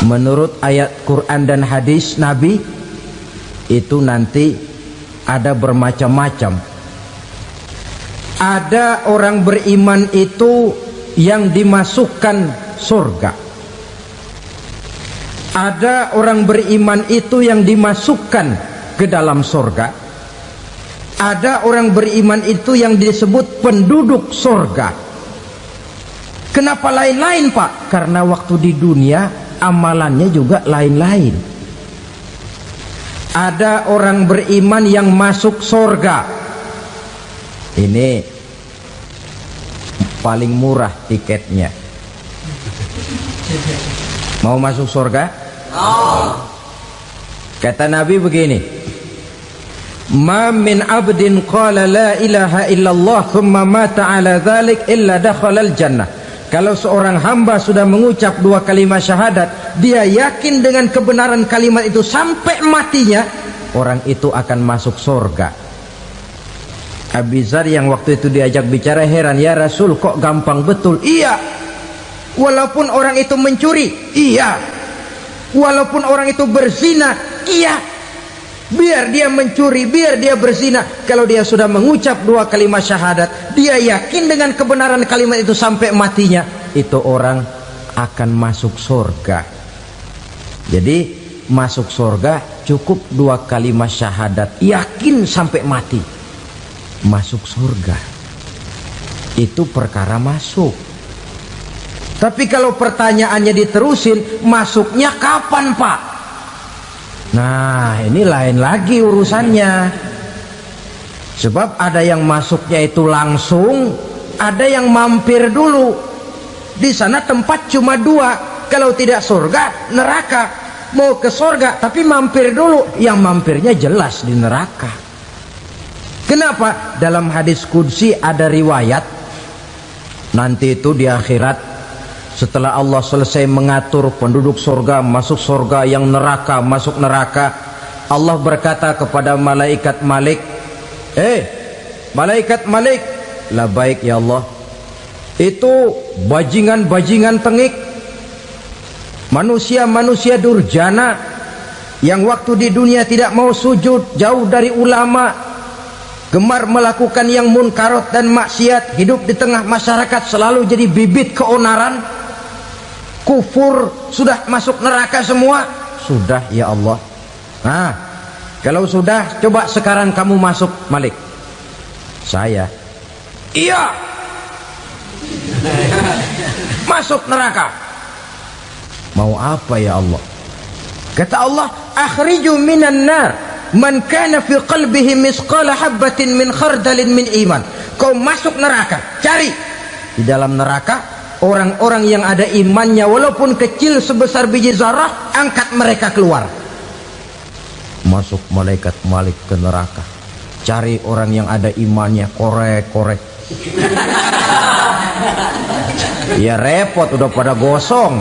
menurut ayat Quran dan hadis Nabi itu nanti ada bermacam-macam. Ada orang beriman itu yang dimasukkan surga. Ada orang beriman itu yang dimasukkan ke dalam surga. Ada orang beriman itu yang disebut penduduk surga. Kenapa lain-lain, Pak? Karena waktu di dunia amalannya juga lain-lain. Ada orang beriman yang masuk surga. Ini paling murah tiketnya. Mau masuk surga? Kata Nabi begini, ma min abdin qala la ilaha illallah thumma mata ala dhalik illa dakhalal jannah. Kalau seorang hamba sudah mengucap dua kalimat syahadat, dia yakin dengan kebenaran kalimat itu sampai matinya, orang itu akan masuk surga. Abi Dzar yang waktu itu diajak bicara heran, ya Rasul kok gampang betul? Iya, walaupun orang itu mencuri, iya, walaupun orang itu berzina, iya, biar dia mencuri, biar dia berzina, kalau dia sudah mengucap dua kalimat syahadat, dia yakin dengan kebenaran kalimat itu sampai matinya, itu orang akan masuk surga. Jadi masuk surga cukup dua kalimat syahadat, yakin sampai mati, masuk surga. Itu perkara masuk. Tapi kalau pertanyaannya diterusin, masuknya kapan, Pak? Nah, ini lain lagi urusannya. Sebab ada yang masuknya itu langsung, ada yang mampir dulu. Di sana tempat cuma dua, kalau tidak surga, neraka. Mau ke surga tapi mampir dulu, yang mampirnya jelas di neraka. Kenapa? Dalam hadis qudsi ada riwayat, nanti itu di akhirat, setelah Allah selesai mengatur penduduk surga masuk surga, yang neraka masuk neraka, Allah berkata kepada malaikat Malik, malaikat Malik, labaik ya Allah, itu bajingan-bajingan tengik, manusia-manusia durjana yang waktu di dunia tidak mau sujud, jauh dari ulama, gemar melakukan yang munkarat dan maksiat, hidup di tengah masyarakat selalu jadi bibit keonaran, kufur, sudah masuk neraka semua. Sudah ya Allah. Nah, kalau sudah, coba sekarang kamu masuk, Malik. Saya, iya, masuk neraka. Mau apa ya Allah? Kata Allah, akhriju minan nar man kana fi qalbihi misqala habbatin min khardalin min iman. Kau masuk neraka, cari di dalam neraka orang-orang yang ada imannya walaupun kecil sebesar biji zarah, angkat mereka keluar. Masuk malaikat Malik ke neraka, cari orang yang ada imannya, korek-korek. Ya repot, udah pada gosong.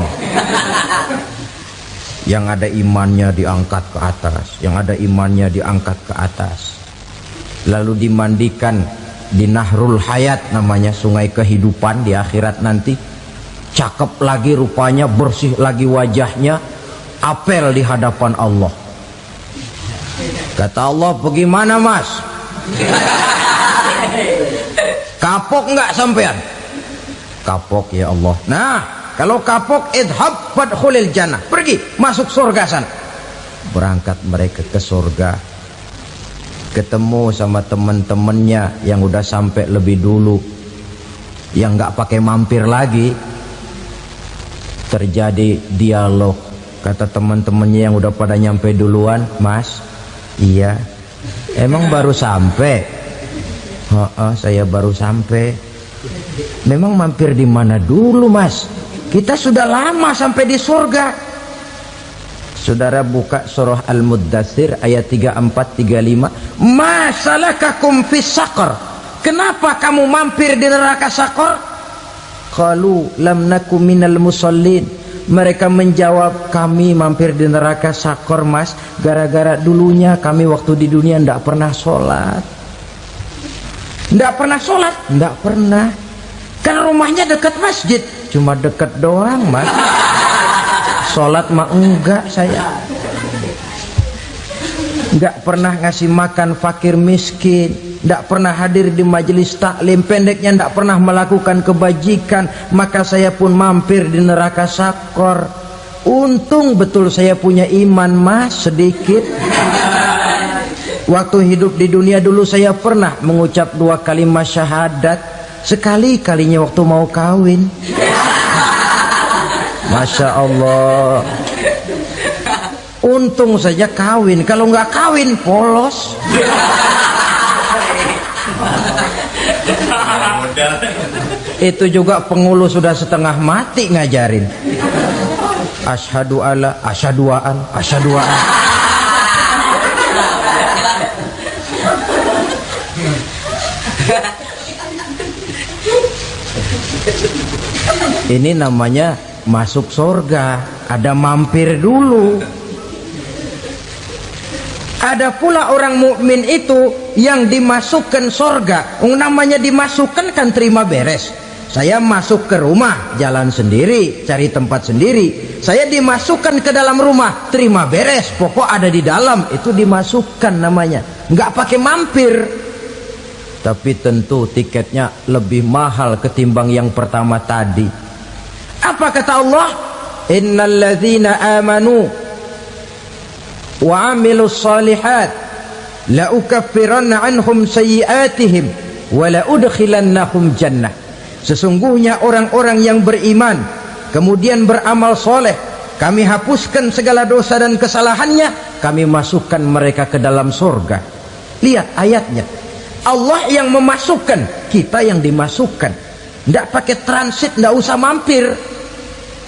Yang ada imannya diangkat ke atas, yang ada imannya diangkat ke atas, lalu dimandikan di Nahrul Hayat, namanya sungai kehidupan di akhirat nanti. Cakep lagi rupanya, bersih lagi wajahnya, apel di hadapan Allah. Kata Allah, bagaimana mas? Kapok nggak sampean? Kapok ya Allah. Nah, kalau kapok, idhab fadkhulil jannah, pergi masuk surga sana. Berangkat mereka ke surga, ketemu sama teman-temannya yang udah sampai lebih dulu, yang nggak pakai mampir lagi. Terjadi dialog. Kata teman-temannya yang udah pada nyampe duluan, mas, iya, emang baru sampai? Saya baru sampai. Memang mampir di mana dulu mas? Kita sudah lama sampai di surga. Saudara buka surah Al-Muddatsir ayat 34-35. Ma salakakum fis saqar? Kenapa kamu mampir di neraka Saqar? Qalu lam naku minal musallin. Mereka menjawab, kami mampir di neraka Saqar mas, gara-gara dulunya kami waktu di dunia tidak pernah sholat. Tidak pernah sholat? Tidak pernah. Kan rumahnya dekat masjid, cuma dekat doang mas. Sholat mah enggak saya. Enggak pernah ngasih makan fakir miskin, enggak pernah hadir di majelis taklim, pendeknya enggak pernah melakukan kebajikan, maka saya pun mampir di neraka sakor. Untung betul saya punya iman mas sedikit. Waktu hidup di dunia dulu saya pernah mengucap 2 kalimat syahadat, sekali-kalinya waktu mau kawin. Masya Allah. Untung saja kawin, kalau nggak kawin polos. Itu juga pengulu sudah setengah mati ngajarin. Asyhadu alla, asyaduaan, asyaduaan. Ini namanya masuk surga, ada mampir dulu. Ada pula orang mukmin itu yang dimasukkan surga. Namanya dimasukkan kan terima beres. Saya masuk ke rumah, jalan sendiri, cari tempat sendiri. Saya dimasukkan ke dalam rumah, terima beres, pokok ada di dalam, itu dimasukkan namanya. Nggak pakai mampir. Tapi tentu tiketnya lebih mahal ketimbang yang pertama tadi. Apa kata Allah? Innal ladzina amanu wa amilus salihat la ukaffiranna anhum sayyi'atihim wa la udkhilannahum jannah. Sesungguhnya orang-orang yang beriman kemudian beramal soleh, kami hapuskan segala dosa dan kesalahannya, kami masukkan mereka ke dalam surga. Lihat ayatnya, Allah yang memasukkan, kita yang dimasukkan. Tidak pakai transit, tidak usah mampir.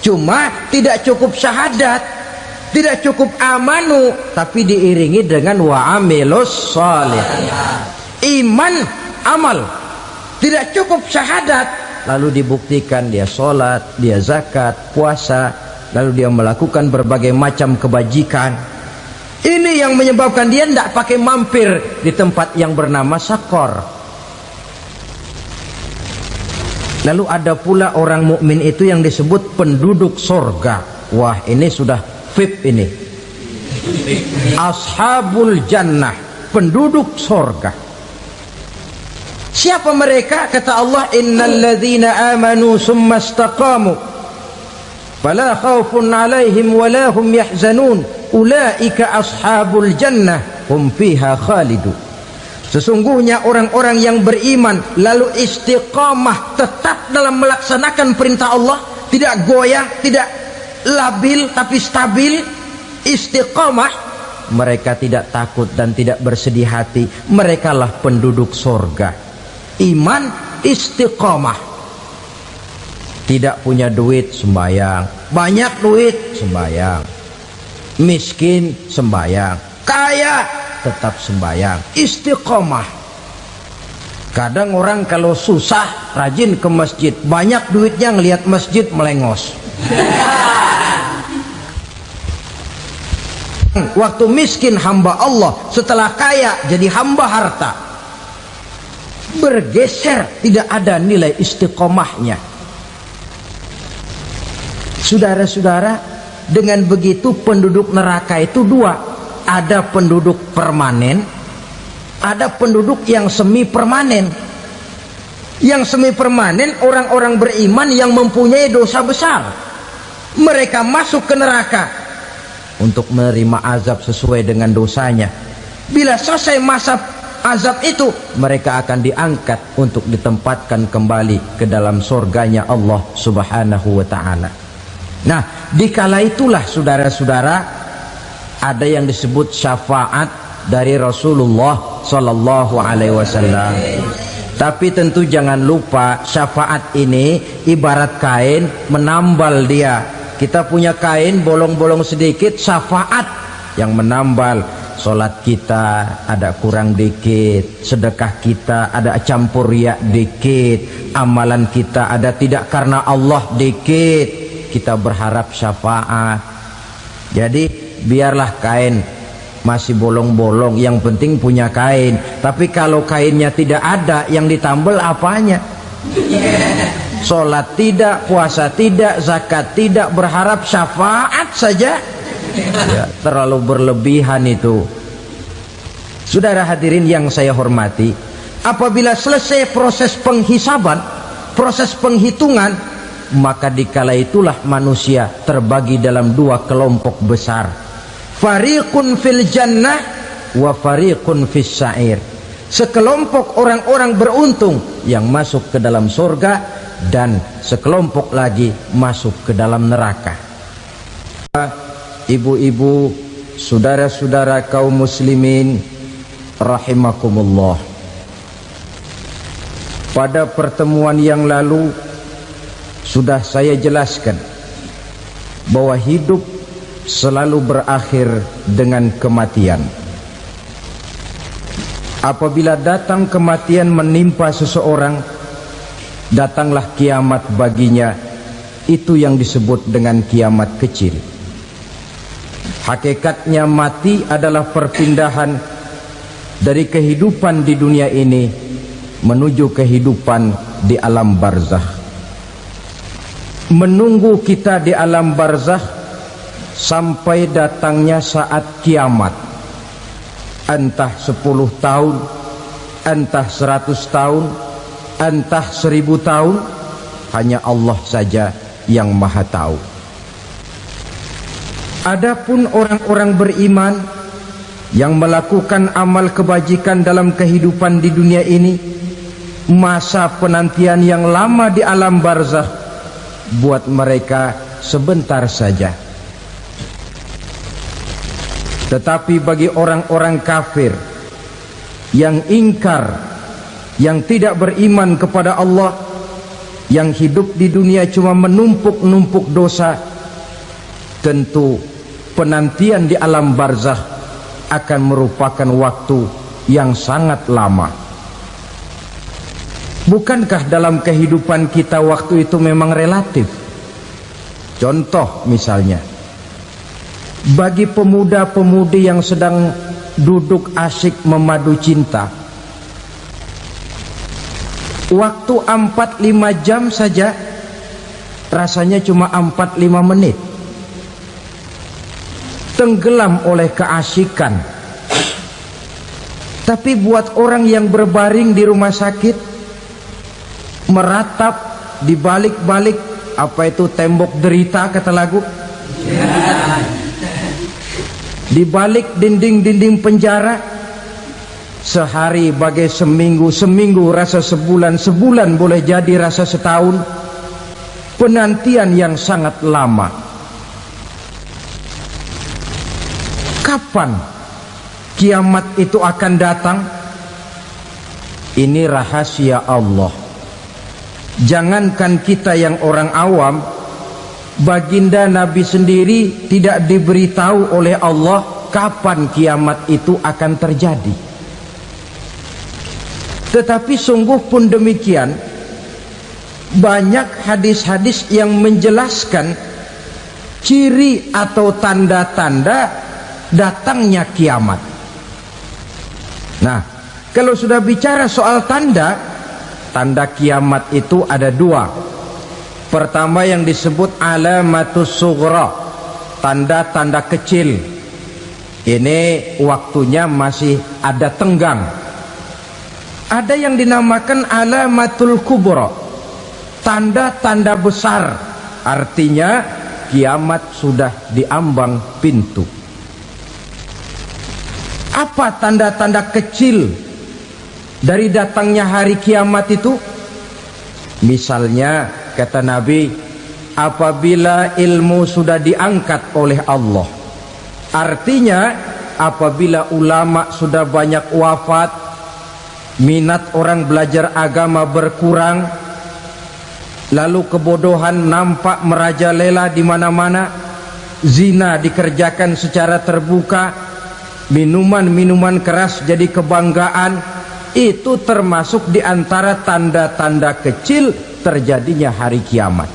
Cuma tidak cukup syahadat, tidak cukup amanu, tapi diiringi dengan wa'amilus salih. Iman, amal. Tidak cukup syahadat, lalu dibuktikan dia sholat, dia zakat, puasa, lalu dia melakukan berbagai macam kebajikan. Ini yang menyebabkan dia tidak pakai mampir di tempat yang bernama sakor. Lalu ada pula orang mukmin itu yang disebut penduduk sorga. Wah, ini sudah VIP ini. Ashabul jannah, penduduk sorga. Siapa mereka? Kata Allah, innal ladzina amanu summa istaqamu fala khaufun alaihim wala hum yahzanun ulaika ashabul jannah hum fiha khalidun. Sesungguhnya orang-orang yang beriman lalu istiqamah, tetap dalam melaksanakan perintah Allah, tidak goyah, tidak labil tapi stabil, istiqamah, mereka tidak takut dan tidak bersedih hati. Merekalah penduduk surga. Iman, istiqamah. Tidak punya duit, sembayang. Banyak duit, sembayang. Miskin, sembayang. Kaya, tetap sembayang. Istiqamah. Kadang orang kalau susah rajin ke masjid, banyak duitnya ngelihat masjid melengos. Waktu miskin hamba Allah, setelah kaya jadi hamba harta. Bergeser, tidak ada nilai istiqomahnya. Saudara-saudara, dengan begitu penduduk neraka itu dua. Ada penduduk permanen, ada penduduk yang semi permanen. Yang semi permanen orang-orang beriman yang mempunyai dosa besar. Mereka masuk ke neraka untuk menerima azab sesuai dengan dosanya. Bila selesai masa azab itu, mereka akan diangkat untuk ditempatkan kembali ke dalam surganya Allah Subhanahu wa ta'ala. Nah, dikala itulah saudara-saudara, ada yang disebut syafaat dari Rasulullah Sallallahu Alaihi Wasallam. Tapi tentu jangan lupa, syafaat ini ibarat kain menambal dia. Kita punya kain bolong-bolong sedikit, syafaat yang menambal. Sholat kita ada kurang dikit, sedekah kita ada campur riak dikit, amalan kita ada tidak karena Allah dikit, kita berharap syafaat. Jadi biarlah kain masih bolong-bolong, yang penting punya kain. Tapi kalau kainnya tidak ada, yang ditambal apanya? Sholat tidak, puasa tidak, zakat tidak, berharap syafaat saja. Ya, terlalu berlebihan itu. Saudara hadirin yang saya hormati, apabila selesai proses penghisaban, proses penghitungan, maka dikala itulah manusia terbagi dalam dua kelompok besar. Fariqun fil jannah wa fariqun fis sa'ir. Sekelompok orang-orang beruntung yang masuk ke dalam surga, dan sekelompok lagi masuk ke dalam neraka. Ibu-ibu, saudara-saudara kaum muslimin rahimakumullah, pada pertemuan yang lalu sudah saya jelaskan bahwa hidup selalu berakhir dengan kematian. Apabila datang kematian menimpa seseorang, datanglah kiamat baginya. Itu yang disebut dengan kiamat kecil. Hakikatnya mati adalah perpindahan dari kehidupan di dunia ini menuju kehidupan di alam barzakh. Menunggu kita di alam barzakh sampai datangnya saat kiamat. Entah 10 tahun, entah 100 tahun, entah 1000 tahun, hanya Allah saja yang maha tahu. Adapun orang-orang beriman yang melakukan amal kebajikan dalam kehidupan di dunia ini, masa penantian yang lama di alam barzakh buat mereka sebentar saja. Tetapi bagi orang-orang kafir yang ingkar, yang tidak beriman kepada Allah, yang hidup di dunia cuma menumpuk-numpuk dosa, tentu penantian di alam barzakh akan merupakan waktu yang sangat lama. Bukankah dalam kehidupan kita waktu itu memang relatif? Contoh misalnya, bagi pemuda-pemudi yang sedang duduk asyik memadu cinta, waktu 4-5 jam saja rasanya cuma 4-5 menit, tenggelam oleh keasikan. Tapi buat orang yang berbaring di rumah sakit, meratap di balik-balik apa itu tembok derita kata lagu, di balik dinding-dinding penjara, sehari bagai seminggu, seminggu rasa sebulan, sebulan boleh jadi rasa setahun. Penantian yang sangat lama. Kapan kiamat itu akan datang? Ini rahasia Allah. Jangankan kita yang orang awam, baginda Nabi sendiri tidak diberitahu oleh Allah kapan kiamat itu akan terjadi. Tetapi sungguh pun demikian, banyak hadis-hadis yang menjelaskan ciri atau tanda-tanda datangnya kiamat. Nah, kalau sudah bicara soal tanda kiamat itu ada dua. Pertama yang disebut alamatus sughra, tanda-tanda kecil. Ini waktunya masih ada tenggang. Ada yang dinamakan alamatul kubra, tanda-tanda besar. Artinya kiamat sudah diambang pintu. Apa tanda-tanda kecil dari datangnya hari kiamat itu? Misalnya kata Nabi, apabila ilmu sudah diangkat oleh Allah, artinya apabila ulama sudah banyak wafat, minat orang belajar agama berkurang, lalu kebodohan nampak merajalela di mana-mana, zina dikerjakan secara terbuka, minuman-minuman keras jadi kebanggaan, itu termasuk di antara tanda-tanda kecil terjadinya hari kiamat.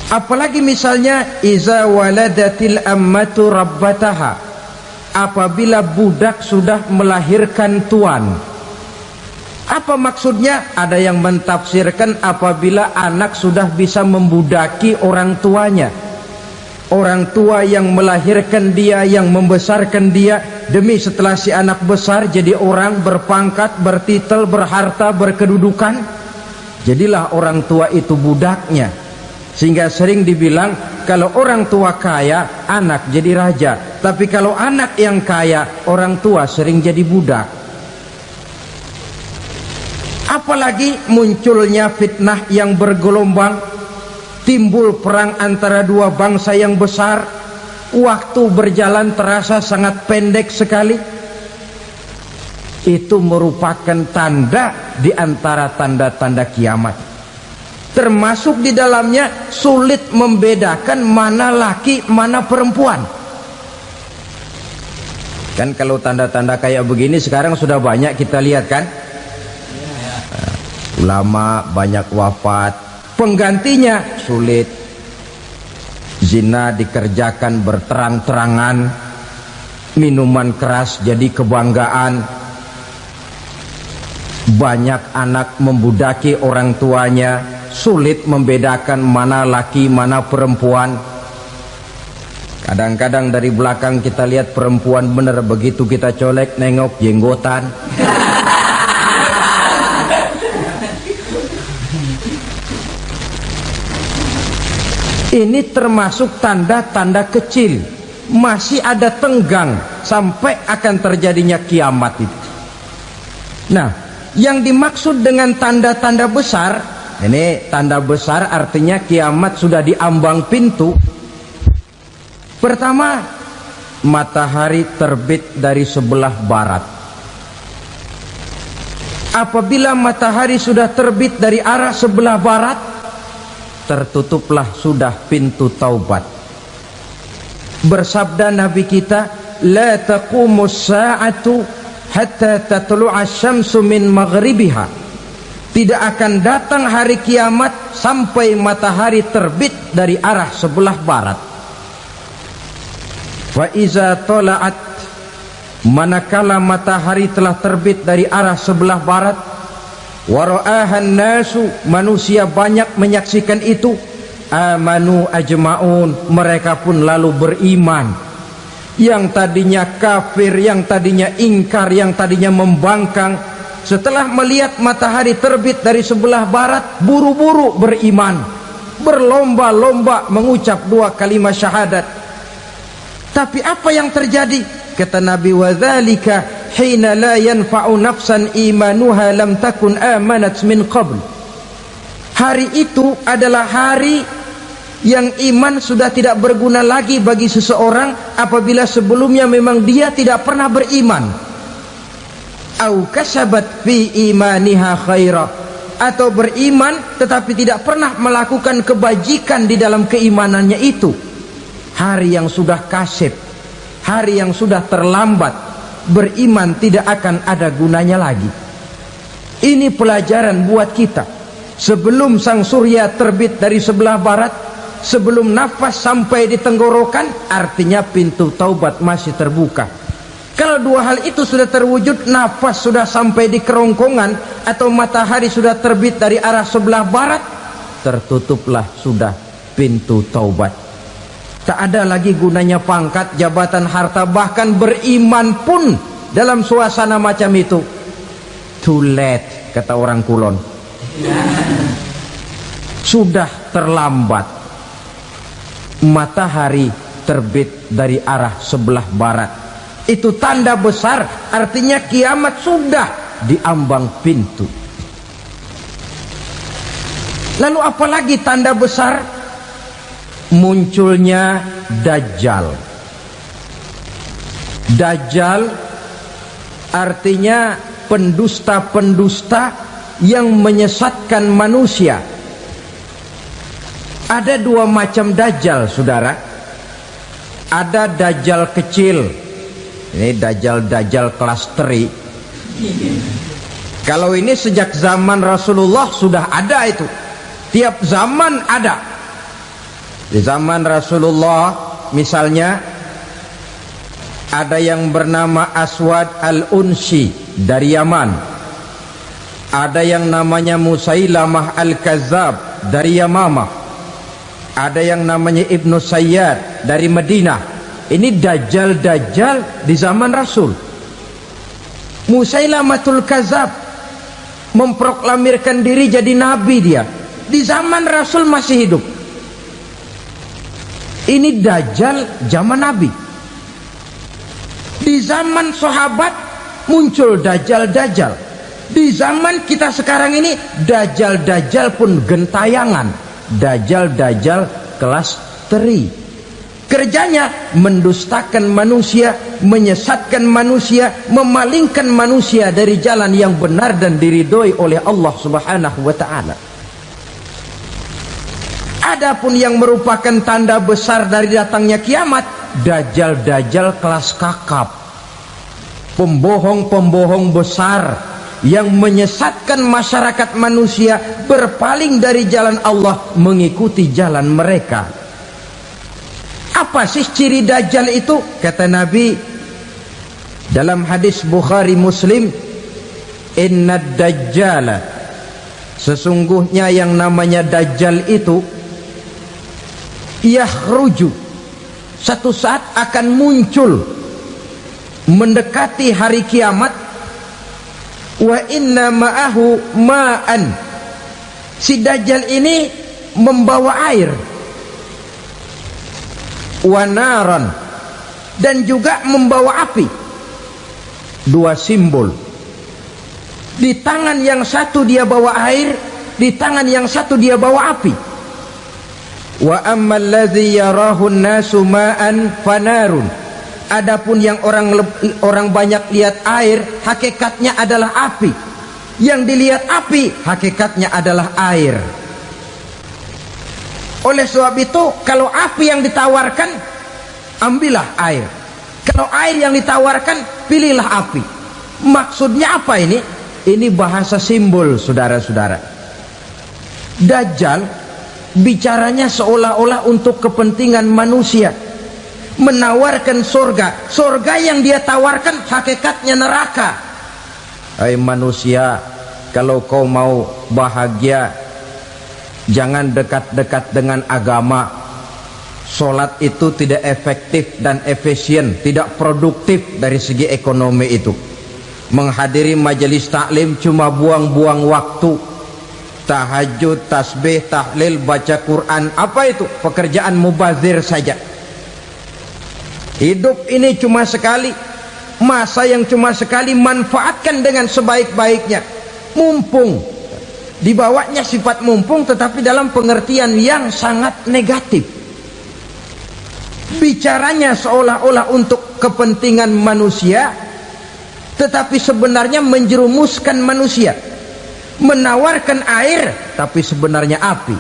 Apalagi misalnya iza waladatil ammatu rabbataha, apabila budak sudah melahirkan tuan. Apa maksudnya? Ada yang mentafsirkan apabila anak sudah bisa membudaki orang tuanya, orang tua yang melahirkan dia, yang membesarkan dia, demi setelah si anak besar jadi orang berpangkat, bertitel, berharta, berkedudukan, jadilah orang tua itu budaknya. Sehingga sering dibilang kalau orang tua kaya, anak jadi raja, tapi kalau anak yang kaya, orang tua sering jadi budak. Apalagi munculnya fitnah yang bergelombang, timbul perang antara dua bangsa yang besar, waktu berjalan terasa sangat pendek sekali. Itu merupakan tanda di antara tanda-tanda kiamat. Termasuk di dalamnya sulit membedakan mana laki, mana perempuan. Kan kalau tanda-tanda kayak begini sekarang sudah banyak kita lihat kan. Ulama banyak wafat, penggantinya sulit. Zina dikerjakan berterang-terangan, minuman keras jadi kebanggaan, banyak anak membudaki orang tuanya, sulit membedakan mana laki mana perempuan. Kadang-kadang dari belakang kita lihat perempuan bener, begitu kita colek nengok jenggotan. Ini termasuk tanda-tanda kecil, masih ada tenggang sampai akan terjadinya kiamat itu. Nah, yang dimaksud dengan tanda-tanda besar, ini tanda besar artinya kiamat sudah di ambang pintu. Pertama, matahari terbit dari sebelah barat. Apabila matahari sudah terbit dari arah sebelah barat, tertutuplah sudah pintu taubat. Bersabda Nabi kita, la taqumus sa'atu hatta tatlu'a syamsu min maghribiha. Tidak akan datang hari kiamat sampai matahari terbit dari arah sebelah barat. Wa iza tala'at, manakala matahari telah terbit dari arah sebelah barat, wara'ahan nasu, manusia banyak menyaksikan itu, amanu ajma'un, mereka pun lalu beriman. Yang tadinya kafir, yang tadinya ingkar, yang tadinya membangkang, setelah melihat matahari terbit dari sebelah barat, buru-buru beriman, berlomba-lomba mengucap dua kalimat syahadat. Tapi apa yang terjadi? Kata Nabi, wadzalika hina la yanfa'u nafsan imanuha lam takun amanat min qabl. Hari itu adalah hari yang iman sudah tidak berguna lagi bagi seseorang apabila sebelumnya memang dia tidak pernah beriman. Au kasabat fi imaniha khaira, atau beriman tetapi tidak pernah melakukan kebajikan di dalam keimanannya itu. Hari yang sudah kasib, hari yang sudah terlambat, beriman tidak akan ada gunanya lagi. Ini pelajaran buat kita. Sebelum sang surya terbit dari sebelah barat, sebelum nafas sampai di tenggorokan, artinya pintu taubat masih terbuka. Kalau dua hal itu sudah terwujud, nafas sudah sampai di kerongkongan atau matahari sudah terbit dari arah sebelah barat, tertutuplah sudah pintu taubat. Tak ada lagi gunanya pangkat, jabatan, harta, bahkan beriman pun dalam suasana macam itu too late, kata orang Kulon. Sudah terlambat. Matahari terbit dari arah sebelah barat, itu tanda besar, artinya kiamat sudah di ambang pintu. Lalu apalagi tanda besar? Munculnya Dajjal. Dajjal artinya pendusta-pendusta yang menyesatkan manusia. Ada dua macam Dajjal, saudara. Ada Dajjal kecil, ini Dajjal kelas teri. Kalau ini sejak zaman Rasulullah sudah ada itu. Tiap zaman ada. Di zaman Rasulullah misalnya ada yang bernama Aswad al-Unsi dari Yaman. Ada yang namanya Musailamah Al-Kazzab dari Yamamah. Ada yang namanya Ibnu Sayyad dari Madinah. Ini dajjal-dajjal di zaman Rasul. Musailamatul Kazzab memproklamirkan diri jadi nabi dia. Di zaman Rasul masih hidup. Ini dajjal zaman Nabi. Di zaman sahabat muncul dajjal-dajjal. Di zaman kita sekarang ini dajjal-dajjal pun gentayangan. Dajjal-dajjal kelas teri. Kerjanya mendustakan manusia, menyesatkan manusia, memalingkan manusia dari jalan yang benar dan diridhoi oleh Allah Subhanahu wa taala. Adapun yang merupakan tanda besar dari datangnya kiamat, dajjal-dajjal kelas kakap. Pembohong-pembohong besar yang menyesatkan masyarakat manusia berpaling dari jalan Allah mengikuti jalan mereka. Apa sih ciri dajjal itu? Kata Nabi dalam hadis Bukhari Muslim, inna dajjala, sesungguhnya yang namanya dajjal itu yakhruju, satu saat akan muncul mendekati hari kiamat. Wa inna ma'ahu ma'an, si dajjal ini membawa air. Wa naran, dan juga membawa api. Dua simbol. Di tangan yang satu dia bawa air, di tangan yang satu dia bawa api. Wa ammal ladzi yarahu an-nasu ma'an fanarun. Adapun yang orang banyak lihat air, hakikatnya adalah api. Yang dilihat api, hakikatnya adalah air. Oleh sebab itu, kalau api yang ditawarkan, ambillah air. Kalau air yang ditawarkan, pilihlah api. Maksudnya apa ini? Ini bahasa simbol, saudara-saudara. Dajjal bicaranya seolah-olah untuk kepentingan manusia, menawarkan surga. Surga yang dia tawarkan hakikatnya neraka. Hai manusia, kalau kau mau bahagia, jangan dekat-dekat dengan agama. Solat itu tidak efektif dan efisien, tidak produktif dari segi ekonomi itu. Menghadiri majelis taklim cuma buang-buang waktu. Tahajud, tasbih, tahlil, baca Quran, apa itu? Pekerjaan mubazir saja. Hidup ini cuma sekali, masa yang cuma sekali, manfaatkan dengan sebaik-baiknya. Mumpung, dibawanya sifat mumpung tetapi dalam pengertian yang sangat negatif. Bicaranya seolah-olah untuk kepentingan manusia, tetapi sebenarnya menjerumuskan manusia. Menawarkan air tapi sebenarnya api,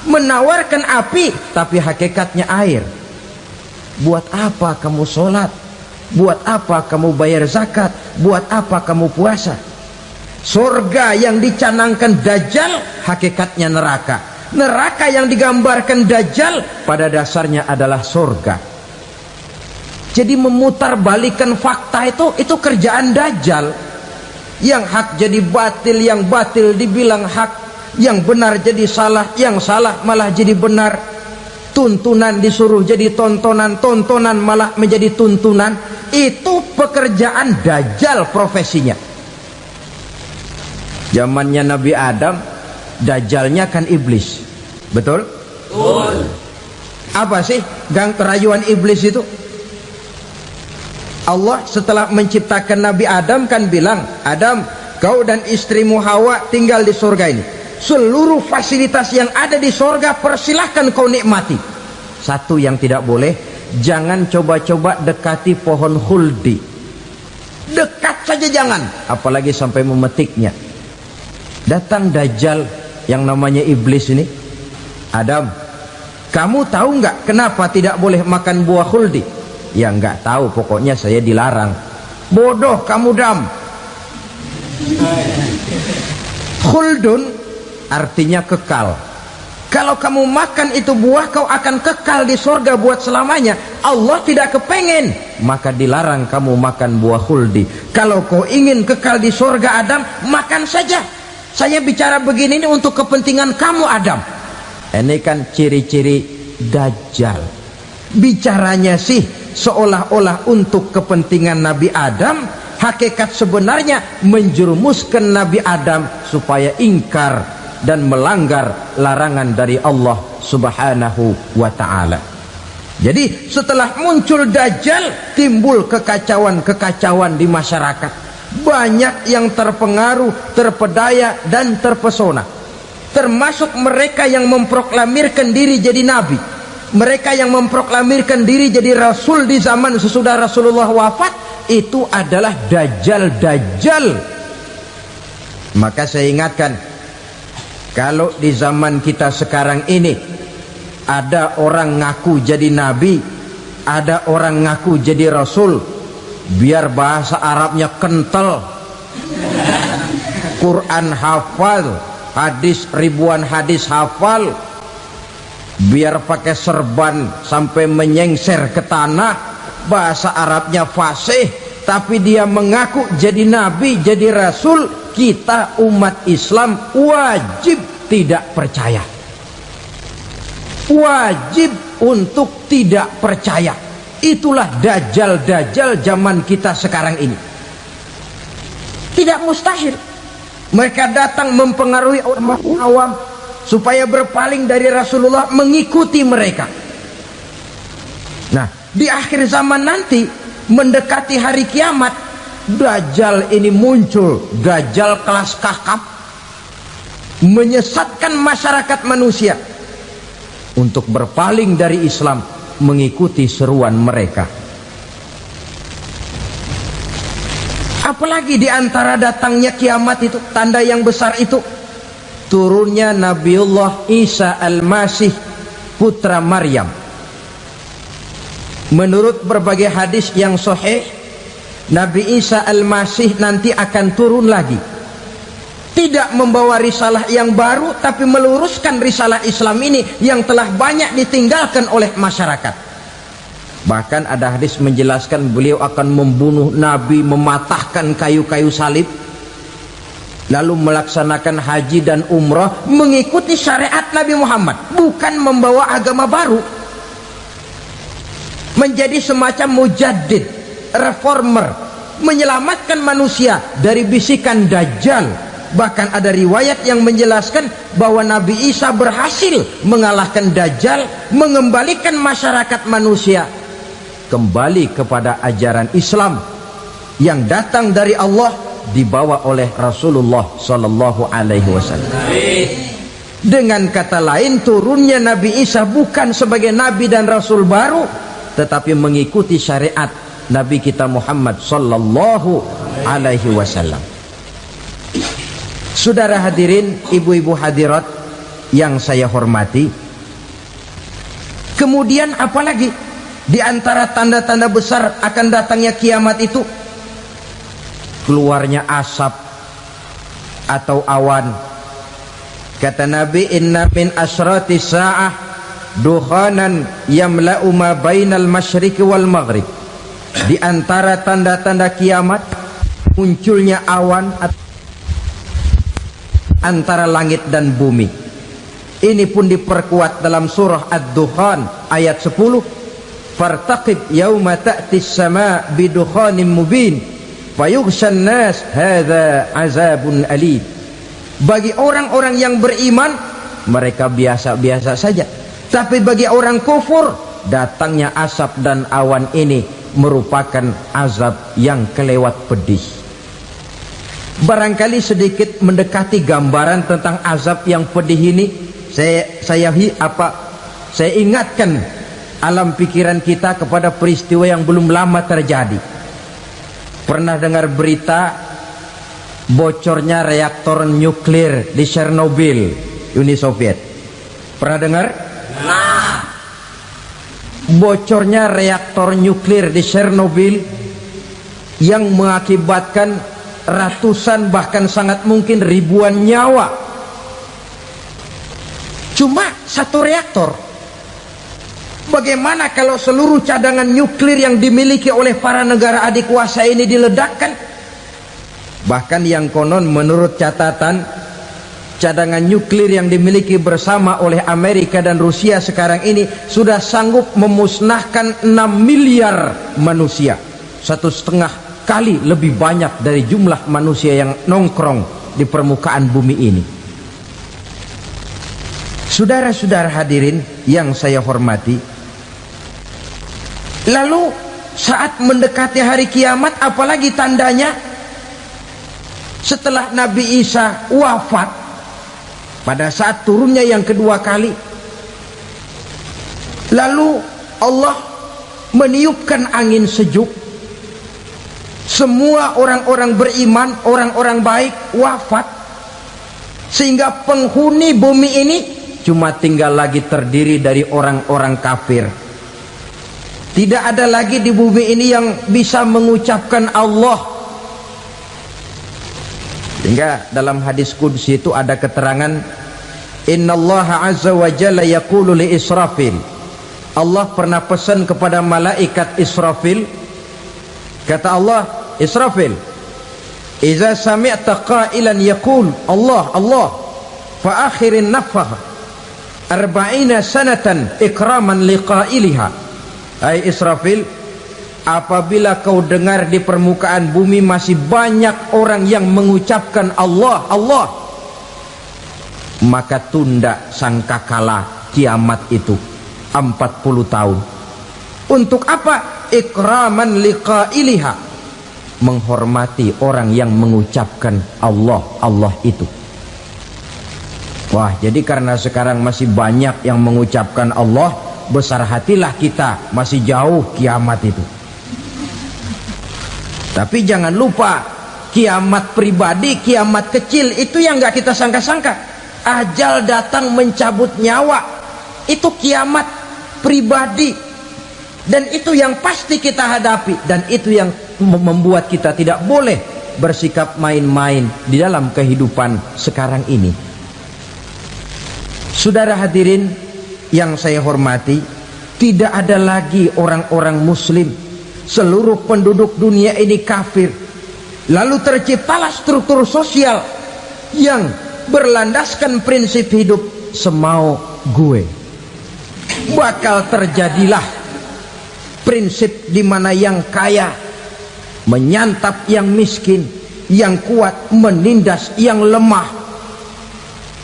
menawarkan api tapi hakikatnya air. Buat apa kamu sholat? Buat apa kamu bayar zakat? Buat apa kamu puasa? Surga yang dicanangkan dajjal hakikatnya neraka. Neraka yang digambarkan dajjal pada dasarnya adalah surga. Jadi memutarbalikan fakta itu kerjaan dajjal. Yang hak jadi batil, yang batil dibilang hak, yang benar jadi salah, yang salah malah jadi benar. Tuntunan disuruh jadi tontonan, tontonan malah menjadi tuntunan. Itu pekerjaan dajjal profesinya. Zamannya Nabi Adam, dajjalnya kan iblis. Betul? Betul. Apa sih gang kerayuan iblis itu? Allah setelah menciptakan Nabi Adam kan bilang, Adam, kau dan istrimu Hawa tinggal di surga ini. Seluruh fasilitas yang ada di surga persilahkan kau nikmati. Satu yang tidak boleh, jangan coba-coba dekati pohon khuldi. Dekat saja jangan, apalagi sampai memetiknya. Datang dajjal yang namanya iblis ini. Adam, kamu tahu nggak kenapa tidak boleh makan buah khuldi? Ya nggak tahu, pokoknya saya dilarang. Bodoh kamu Dam. Khuldun artinya kekal. Kalau kamu makan itu buah, kau akan kekal di surga buat selamanya. Allah tidak kepengen, maka dilarang kamu makan buah khuldi. Kalau kau ingin kekal di surga Adam, makan saja. Saya bicara begini ini untuk kepentingan kamu Adam. Ini kan ciri-ciri Dajjal. Bicaranya sih seolah-olah untuk kepentingan Nabi Adam, hakikat sebenarnya menjerumuskan Nabi Adam supaya ingkar dan melanggar larangan dari Allah Subhanahu wa ta'ala. Jadi setelah muncul Dajjal, timbul kekacauan-kekacauan di masyarakat. Banyak yang terpengaruh, terpedaya dan terpesona, termasuk mereka yang memproklamirkan diri jadi nabi, mereka yang memproklamirkan diri jadi rasul di zaman sesudah Rasulullah wafat. Itu adalah Dajjal. Maka saya ingatkan, kalau di zaman kita sekarang ini ada orang ngaku jadi nabi, ada orang ngaku jadi rasul, biar bahasa Arabnya kental, Quran hafal, hadis ribuan hadis hafal, biar pakai serban sampai menyengser ke tanah, bahasa Arabnya fasih, tapi dia mengaku jadi nabi, jadi rasul, kita umat Islam wajib tidak percaya, wajib untuk tidak percaya. Itulah Dajjal zaman kita sekarang ini. Tidak mustahil mereka datang mempengaruhi orang awam supaya berpaling dari Rasulullah, mengikuti mereka. Nah, di akhir zaman nanti, mendekati hari kiamat, Dajjal ini muncul. Dajjal kelas kakap, menyesatkan masyarakat manusia untuk berpaling dari Islam, mengikuti seruan mereka. Apalagi di antara datangnya kiamat itu, tanda yang besar itu, turunnya Nabiullah Isa Al-Masih, putra Maryam. Menurut berbagai hadis yang sahih, Nabi Isa Al-Masih nanti akan turun lagi, tidak membawa risalah yang baru, tapi meluruskan risalah Islam ini yang telah banyak ditinggalkan oleh masyarakat. Bahkan ada hadis menjelaskan beliau akan membunuh Nabi, mematahkan kayu-kayu salib, lalu melaksanakan haji dan umrah mengikuti syariat Nabi Muhammad, bukan membawa agama baru. Menjadi semacam mujaddid, reformer, menyelamatkan manusia dari bisikan Dajjal. Bahkan ada riwayat yang menjelaskan bahwa Nabi Isa berhasil mengalahkan Dajjal, mengembalikan masyarakat manusia kembali kepada ajaran Islam yang datang dari Allah, dibawa oleh Rasulullah Sallallahu Alaihi Wasallam. Dengan kata lain, turunnya Nabi Isa bukan sebagai Nabi dan Rasul baru, tetapi mengikuti syariat Nabi kita Muhammad Sallallahu Alaihi Wasallam. Saudara hadirin, ibu-ibu hadirat yang saya hormati, kemudian apalagi di antara tanda-tanda besar akan datangnya kiamat itu? Keluarnya asap atau awan. Kata Nabi, inna min asrati sa'ah dukhanan yamla'u ma bainal masyriqi wal maghrib. Di antara tanda-tanda kiamat, munculnya awan antara langit dan bumi. Ini pun diperkuat dalam surah Ad-Dukhan ayat 10. Fartaqib yauma ta'tis sama bidukhanin mubin fayughshan nas hadza azabun alim. Bagi orang-orang yang beriman, mereka biasa-biasa saja, tapi bagi orang kufur, datangnya asap dan awan ini merupakan azab yang kelewat pedih. Barangkali sedikit mendekati gambaran tentang azab yang pedih ini, saya ingatkan alam pikiran kita kepada peristiwa yang belum lama terjadi. Pernah dengar berita bocornya reaktor nuklir di Chernobyl, Uni Soviet? Pernah dengar? Nah, bocornya reaktor nuklir di Chernobyl yang mengakibatkan ratusan, bahkan sangat mungkin ribuan nyawa. Cuma satu reaktor. Bagaimana kalau seluruh cadangan nuklir yang dimiliki oleh para negara adikuasa ini diledakkan? Bahkan yang konon menurut catatan cadangan nuklir yang dimiliki bersama oleh Amerika dan Rusia sekarang ini sudah sanggup memusnahkan 6 miliar manusia, 1,5 kali lebih banyak dari jumlah manusia yang nongkrong di permukaan bumi ini. Saudara-saudara hadirin yang saya hormati, lalu saat mendekati hari kiamat, apalagi tandanya setelah Nabi Isa wafat, pada saat turunnya yang kedua kali, lalu Allah meniupkan angin sejuk, semua orang-orang beriman, orang-orang baik wafat, sehingga penghuni bumi ini cuma tinggal lagi terdiri dari orang-orang kafir. Tidak ada lagi di bumi ini yang bisa mengucapkan Allah. Hingga dalam hadis qudsi itu ada keterangan, innallaha azza wa jalla yaqulu li Israfil, Allah pernah pesan kepada malaikat Israfil, kata Allah, Israfil, idza sami'ta qailan yaqul Allah Allah fa akhirin nafakh 40 sanatan ikraman liqailiha. Hai Israfil, apabila kau dengar di permukaan bumi masih banyak orang yang mengucapkan Allah Allah, maka tunda sangkakala kiamat itu 40 tahun. Untuk apa? Ikraman liqailiha, menghormati orang yang mengucapkan Allah Allah itu. Wah, jadi karena sekarang masih banyak yang mengucapkan Allah, besar hatilah kita, masih jauh kiamat itu. Tapi jangan lupa, kiamat pribadi, kiamat kecil itu yang gak kita sangka-sangka. Ajal datang mencabut nyawa, itu kiamat pribadi, dan itu yang pasti kita hadapi, dan itu yang membuat kita tidak boleh bersikap main-main di dalam kehidupan sekarang ini. Saudara hadirin yang saya hormati, tidak ada lagi orang-orang muslim, seluruh penduduk dunia ini kafir. Lalu terciptalah struktur sosial yang berlandaskan prinsip hidup semau gue. Bakal terjadilah prinsip di mana yang kaya menyantap yang miskin, yang kuat menindas yang lemah.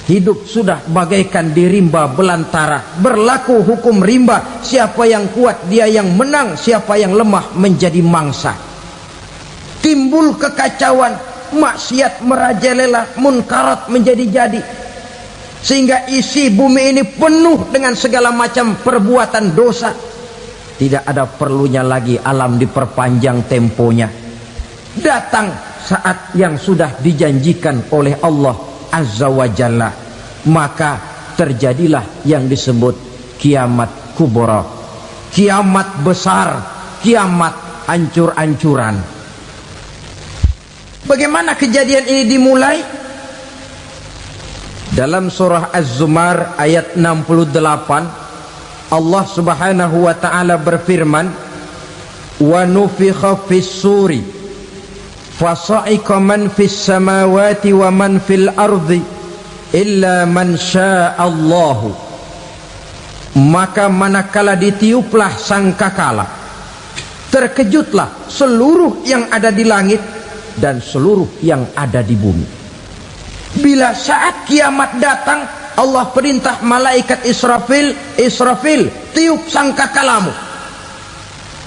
Hidup sudah bagaikan di rimba belantara, berlaku hukum rimba, siapa yang kuat dia yang menang, siapa yang lemah menjadi mangsa. Timbul kekacauan, maksiat merajalela, munkarat menjadi-jadi, sehingga isi bumi ini penuh dengan segala macam perbuatan dosa. Tidak ada perlunya lagi alam diperpanjang temponya. Datang saat yang sudah dijanjikan oleh Allah Azza wa Jalla, maka terjadilah yang disebut kiamat kubra, kiamat besar, kiamat ancur-ancuran. Bagaimana kejadian ini dimulai? Dalam surah Az-Zumar ayat 68, Allah Subhanahu wa taala berfirman, wa nufikha fis suri fasa'iqa man fis samawati wa man fil ardi illa man sya'allahu. Maka manakala ditiuplah sangkakala, terkejutlah seluruh yang ada di langit dan seluruh yang ada di bumi. Bila saat kiamat datang, Allah perintah malaikat Israfil, Israfil, tiup sangkakalamu.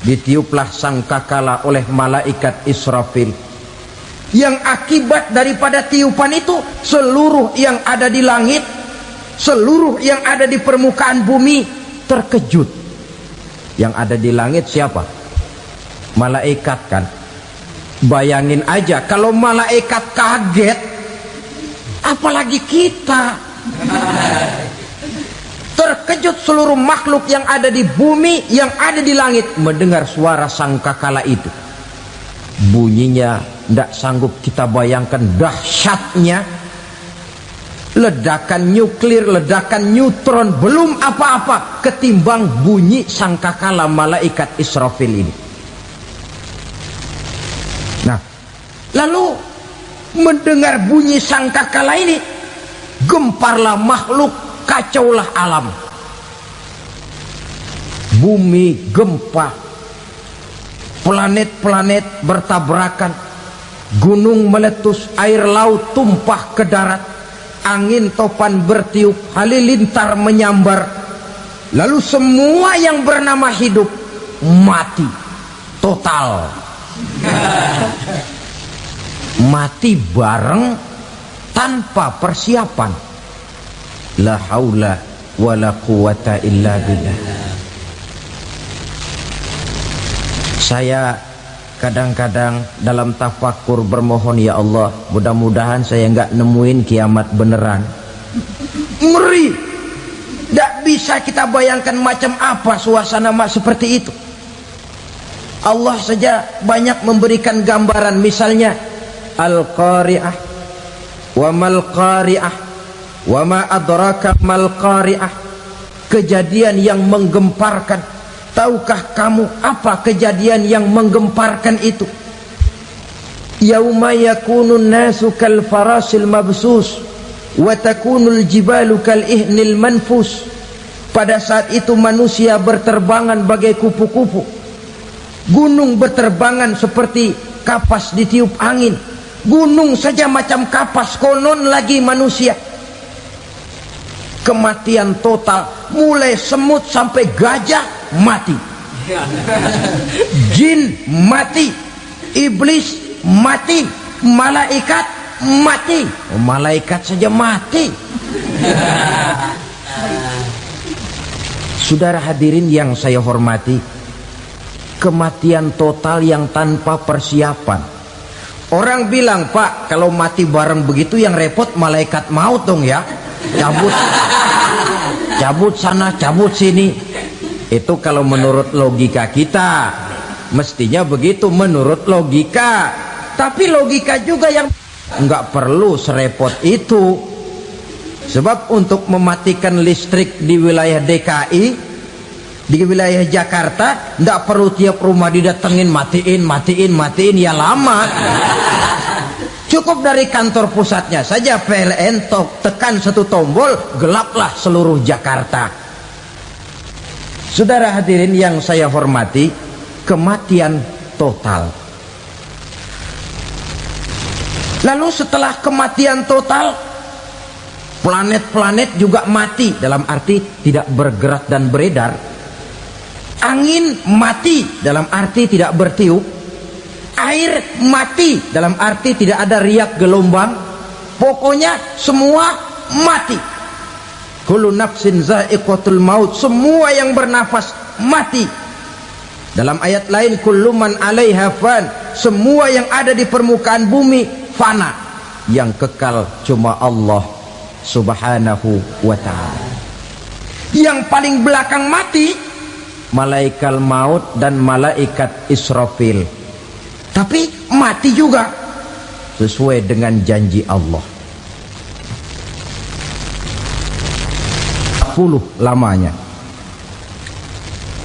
Ditiuplah sangkakala oleh malaikat Israfil, yang akibat daripada tiupan itu seluruh yang ada di langit, seluruh yang ada di permukaan bumi terkejut. Yang ada di langit siapa? Malaikat kan. Bayangin aja kalau malaikat kaget, apalagi kita. Terkejut seluruh makhluk yang ada di bumi, yang ada di langit mendengar suara sangkakala itu. Bunyinya tidak sanggup kita bayangkan dahsyatnya. Ledakan nuklir, ledakan neutron, belum apa-apa ketimbang bunyi sangkakala malaikat Israfil ini. Nah, lalu mendengar bunyi sangkakala ini, gemparlah makhluk, kacaulah alam. Bumi gempa, planet-planet bertabrakan, gunung meletus, air laut tumpah ke darat, angin topan bertiup, halilintar menyambar. Lalu semua yang bernama hidup mati total. Mati bareng tanpa persiapan. La haula wala quwata illa billah. Saya kadang-kadang dalam tafakur bermohon, ya Allah, mudah-mudahan saya nggak nemuin kiamat beneran. Ngeri. Tidak bisa kita bayangkan macam apa suasana seperti itu. Allah saja banyak memberikan gambaran, misalnya Al-Qari'ah, wa mal qari'ah, wa ma adraka mal qari'ah. Kejadian yang menggemparkan. Tahukah kamu apa kejadian yang menggemparkan itu? Yauma yakunun nasu kal farasil mabsus wa takunul jibalu kal ihnil manfus. Pada saat itu manusia berterbangan bagai kupu-kupu, gunung berterbangan seperti kapas ditiup angin. Gunung saja macam kapas, konon lagi manusia. Kematian total, mulai semut sampai gajah mati, jin mati, iblis mati, malaikat mati. Oh, malaikat saja mati. Saudara hadirin yang saya hormati, kematian total yang tanpa persiapan. Orang bilang, Pak, kalau mati bareng begitu yang repot malaikat maut dong ya. Cabut sana, cabut sini. Itu kalau menurut logika kita, mestinya begitu menurut logika. Tapi logika juga yang nggak perlu serepot itu. Sebab untuk mematikan listrik di wilayah DKI, di wilayah Jakarta, nggak perlu tiap rumah didatengin, matiin, ya lama. Cukup dari kantor pusatnya saja PLN, tekan satu tombol, gelaplah seluruh Jakarta. Saudara hadirin yang saya hormati, kematian total. Lalu setelah kematian total, planet-planet juga mati, dalam arti tidak bergerak dan beredar. Angin mati, dalam arti tidak bertiup. Air mati, dalam arti tidak ada riak gelombang. Pokoknya semua mati. Kullu nafsin za'iqatul maut, semua yang bernafas mati. Dalam ayat lain, kullu man 'alaiha fan, semua yang ada di permukaan bumi fana. Yang kekal cuma Allah Subhanahu wa ta'ala. Yang paling belakang mati malaikat maut dan malaikat Israfil. Tapi mati juga sesuai dengan janji Allah. 40 lamanya.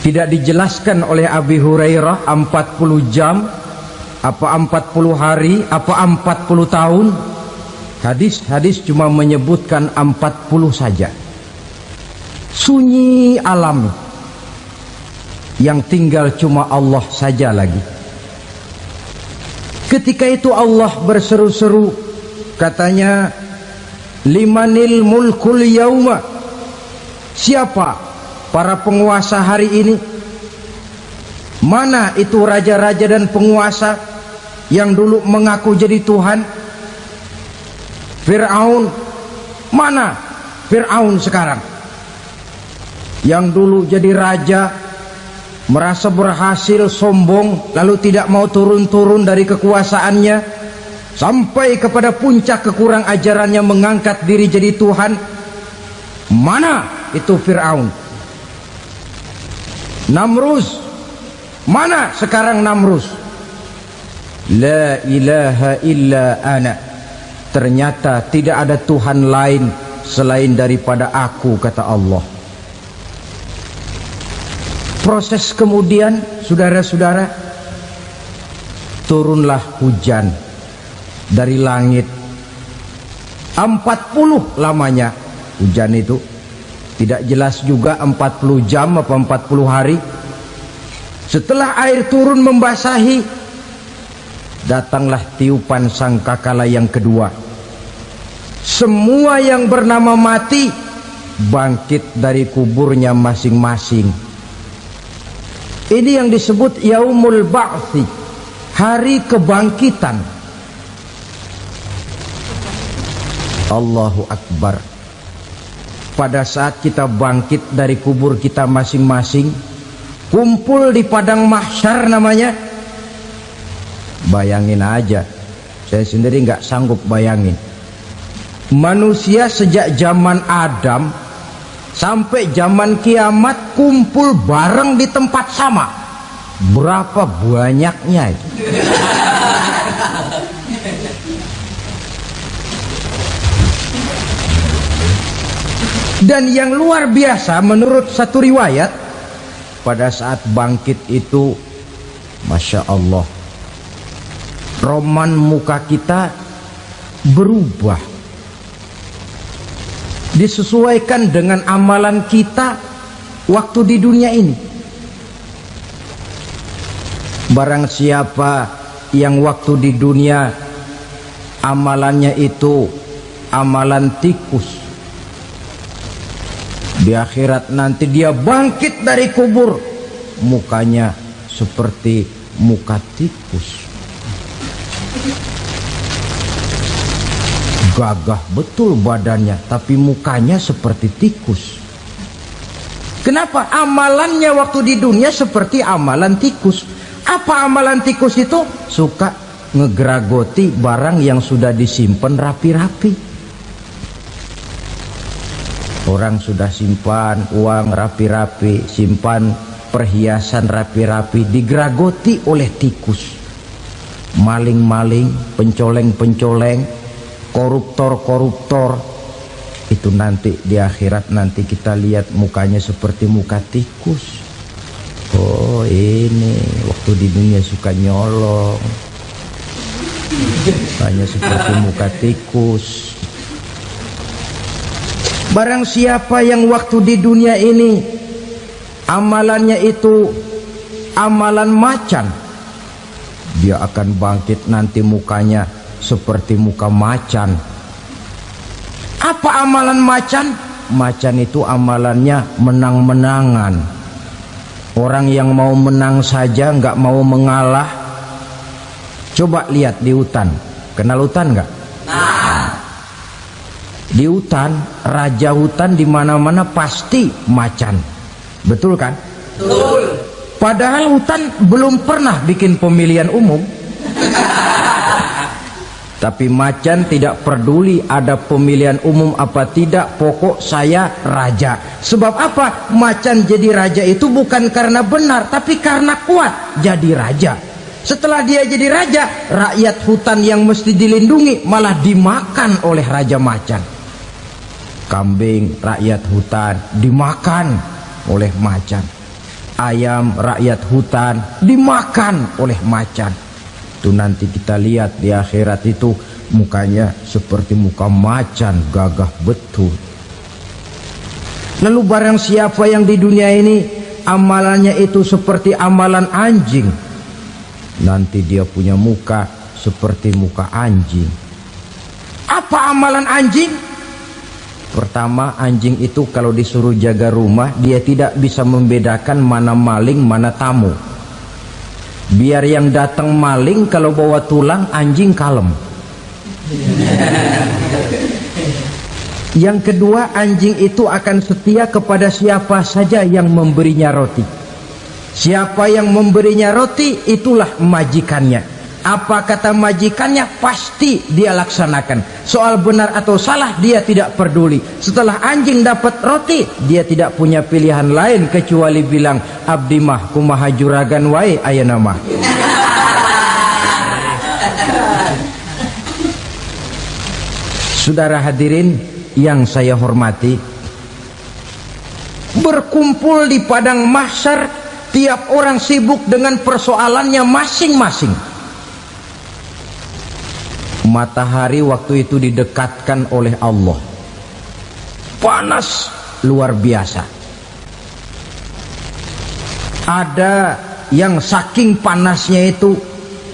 Tidak dijelaskan oleh Abi Hurairah 40 jam, apa 40 hari, apa 40 tahun. Hadis-hadis cuma menyebutkan 40 saja. Sunyi alam, yang tinggal cuma Allah saja lagi. Ketika itu Allah berseru-seru, katanya, limanil mulkul yauma, siapa para penguasa hari ini? Mana itu raja-raja dan penguasa yang dulu mengaku jadi Tuhan? Fir'aun, mana Fir'aun sekarang? Yang dulu jadi raja, merasa berhasil, sombong, lalu tidak mau turun-turun dari kekuasaannya, sampai kepada puncak kekurang ajarannya mengangkat diri jadi Tuhan. Mana itu Fir'aun? Namrus, mana sekarang Namrus? La ilaha illa ana, ternyata tidak ada Tuhan lain selain daripada aku, kata Allah. Proses kemudian, saudara-saudara, turunlah hujan dari langit. 40 lamanya hujan itu. Tidak jelas juga 40 jam apa 40 hari. Setelah air turun membasahi, datanglah tiupan sangkakala yang kedua. Semua yang bernama mati bangkit dari kuburnya masing-masing. Ini yang disebut Yaumul Ba'thi, hari kebangkitan. Allahu Akbar. Pada saat kita bangkit dari kubur kita masing-masing, kumpul di padang mahsyar namanya. Bayangin aja, saya sendiri nggak sanggup bayangin. Manusia sejak zaman Adam sampai zaman kiamat kumpul bareng di tempat sama. Berapa banyaknya itu? Dan yang luar biasa menurut satu riwayat, pada saat bangkit itu, Masya Allah, roman muka kita berubah, disesuaikan dengan amalan kita waktu di dunia ini. Barang siapa yang waktu di dunia amalannya itu amalan tikus, di akhirat nanti dia bangkit dari kubur, mukanya seperti muka tikus. Gagah betul badannya, tapi mukanya seperti tikus. Kenapa? Amalannya waktu di dunia seperti amalan tikus. Apa amalan tikus itu? Suka ngegeragoti barang yang sudah disimpan rapi-rapi. Orang sudah simpan uang rapi-rapi, simpan perhiasan rapi-rapi, digeragoti oleh tikus. Maling-maling, pencoleng-pencoleng, koruptor-koruptor, itu nanti di akhirat nanti kita lihat mukanya seperti muka tikus. Oh, ini waktu di dunia suka nyolong, mukanya seperti muka tikus. Barang siapa yang waktu di dunia ini amalannya itu amalan macan, dia akan bangkit nanti mukanya seperti muka macan. Apa amalan macan? Macan itu amalannya menang-menangan. Orang yang mau menang saja nggak mau mengalah. Coba lihat di hutan, kenal hutan nggak? Di hutan, raja hutan di mana-mana pasti macan, betul kan? Betul. Padahal hutan belum pernah bikin pemilihan umum. Tapi macan tidak peduli ada pemilihan umum apa tidak, pokok saya raja. Sebab apa? Macan jadi raja itu bukan karena benar, tapi karena kuat jadi raja. Setelah dia jadi raja, rakyat hutan yang mesti dilindungi malah dimakan oleh raja macan. Kambing rakyat hutan dimakan oleh macan. Ayam rakyat hutan dimakan oleh macan. Itu nanti kita lihat di akhirat itu mukanya seperti muka macan, gagah betul. Lalu barang siapa yang di dunia ini amalannya itu seperti amalan anjing, nanti dia punya muka seperti muka anjing. Apa amalan anjing? Pertama, anjing itu kalau disuruh jaga rumah, dia tidak bisa membedakan mana maling, mana tamu. Biar yang datang maling, kalau bawa tulang, anjing kalem. Yang kedua, anjing itu akan setia kepada siapa saja yang memberinya roti. Siapa yang memberinya roti, itulah majikannya. Apa kata majikannya, pasti dia laksanakan. Soal benar atau salah dia tidak peduli. Setelah anjing dapat roti, dia tidak punya pilihan lain kecuali bilang, abdi mah kumaha juragan wae ayeuna mah. Saudara hadirin yang saya hormati, berkumpul di padang mahsyar, tiap orang sibuk dengan persoalannya masing-masing. Matahari waktu itu didekatkan oleh Allah, panas luar biasa. Ada yang saking panasnya itu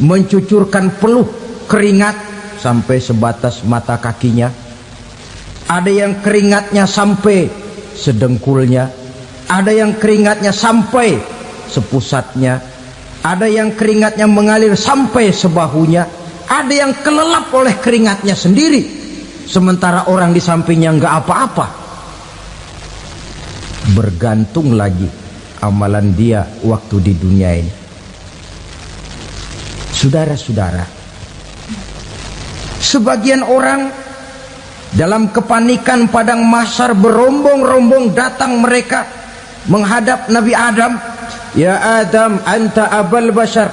mencucurkan peluh keringat sampai sebatas mata kakinya. Ada yang keringatnya sampai sedengkulnya, ada yang keringatnya sampai sepusatnya, ada yang keringatnya mengalir sampai sebahunya, ada yang kelelap oleh keringatnya sendiri, sementara orang di sampingnya nggak apa-apa. Bergantung lagi amalan dia waktu di dunia ini. Saudara-saudara, sebagian orang dalam kepanikan padang mahsyar berombong-rombong datang mereka menghadap Nabi Adam. Ya Adam, anta abal bashar.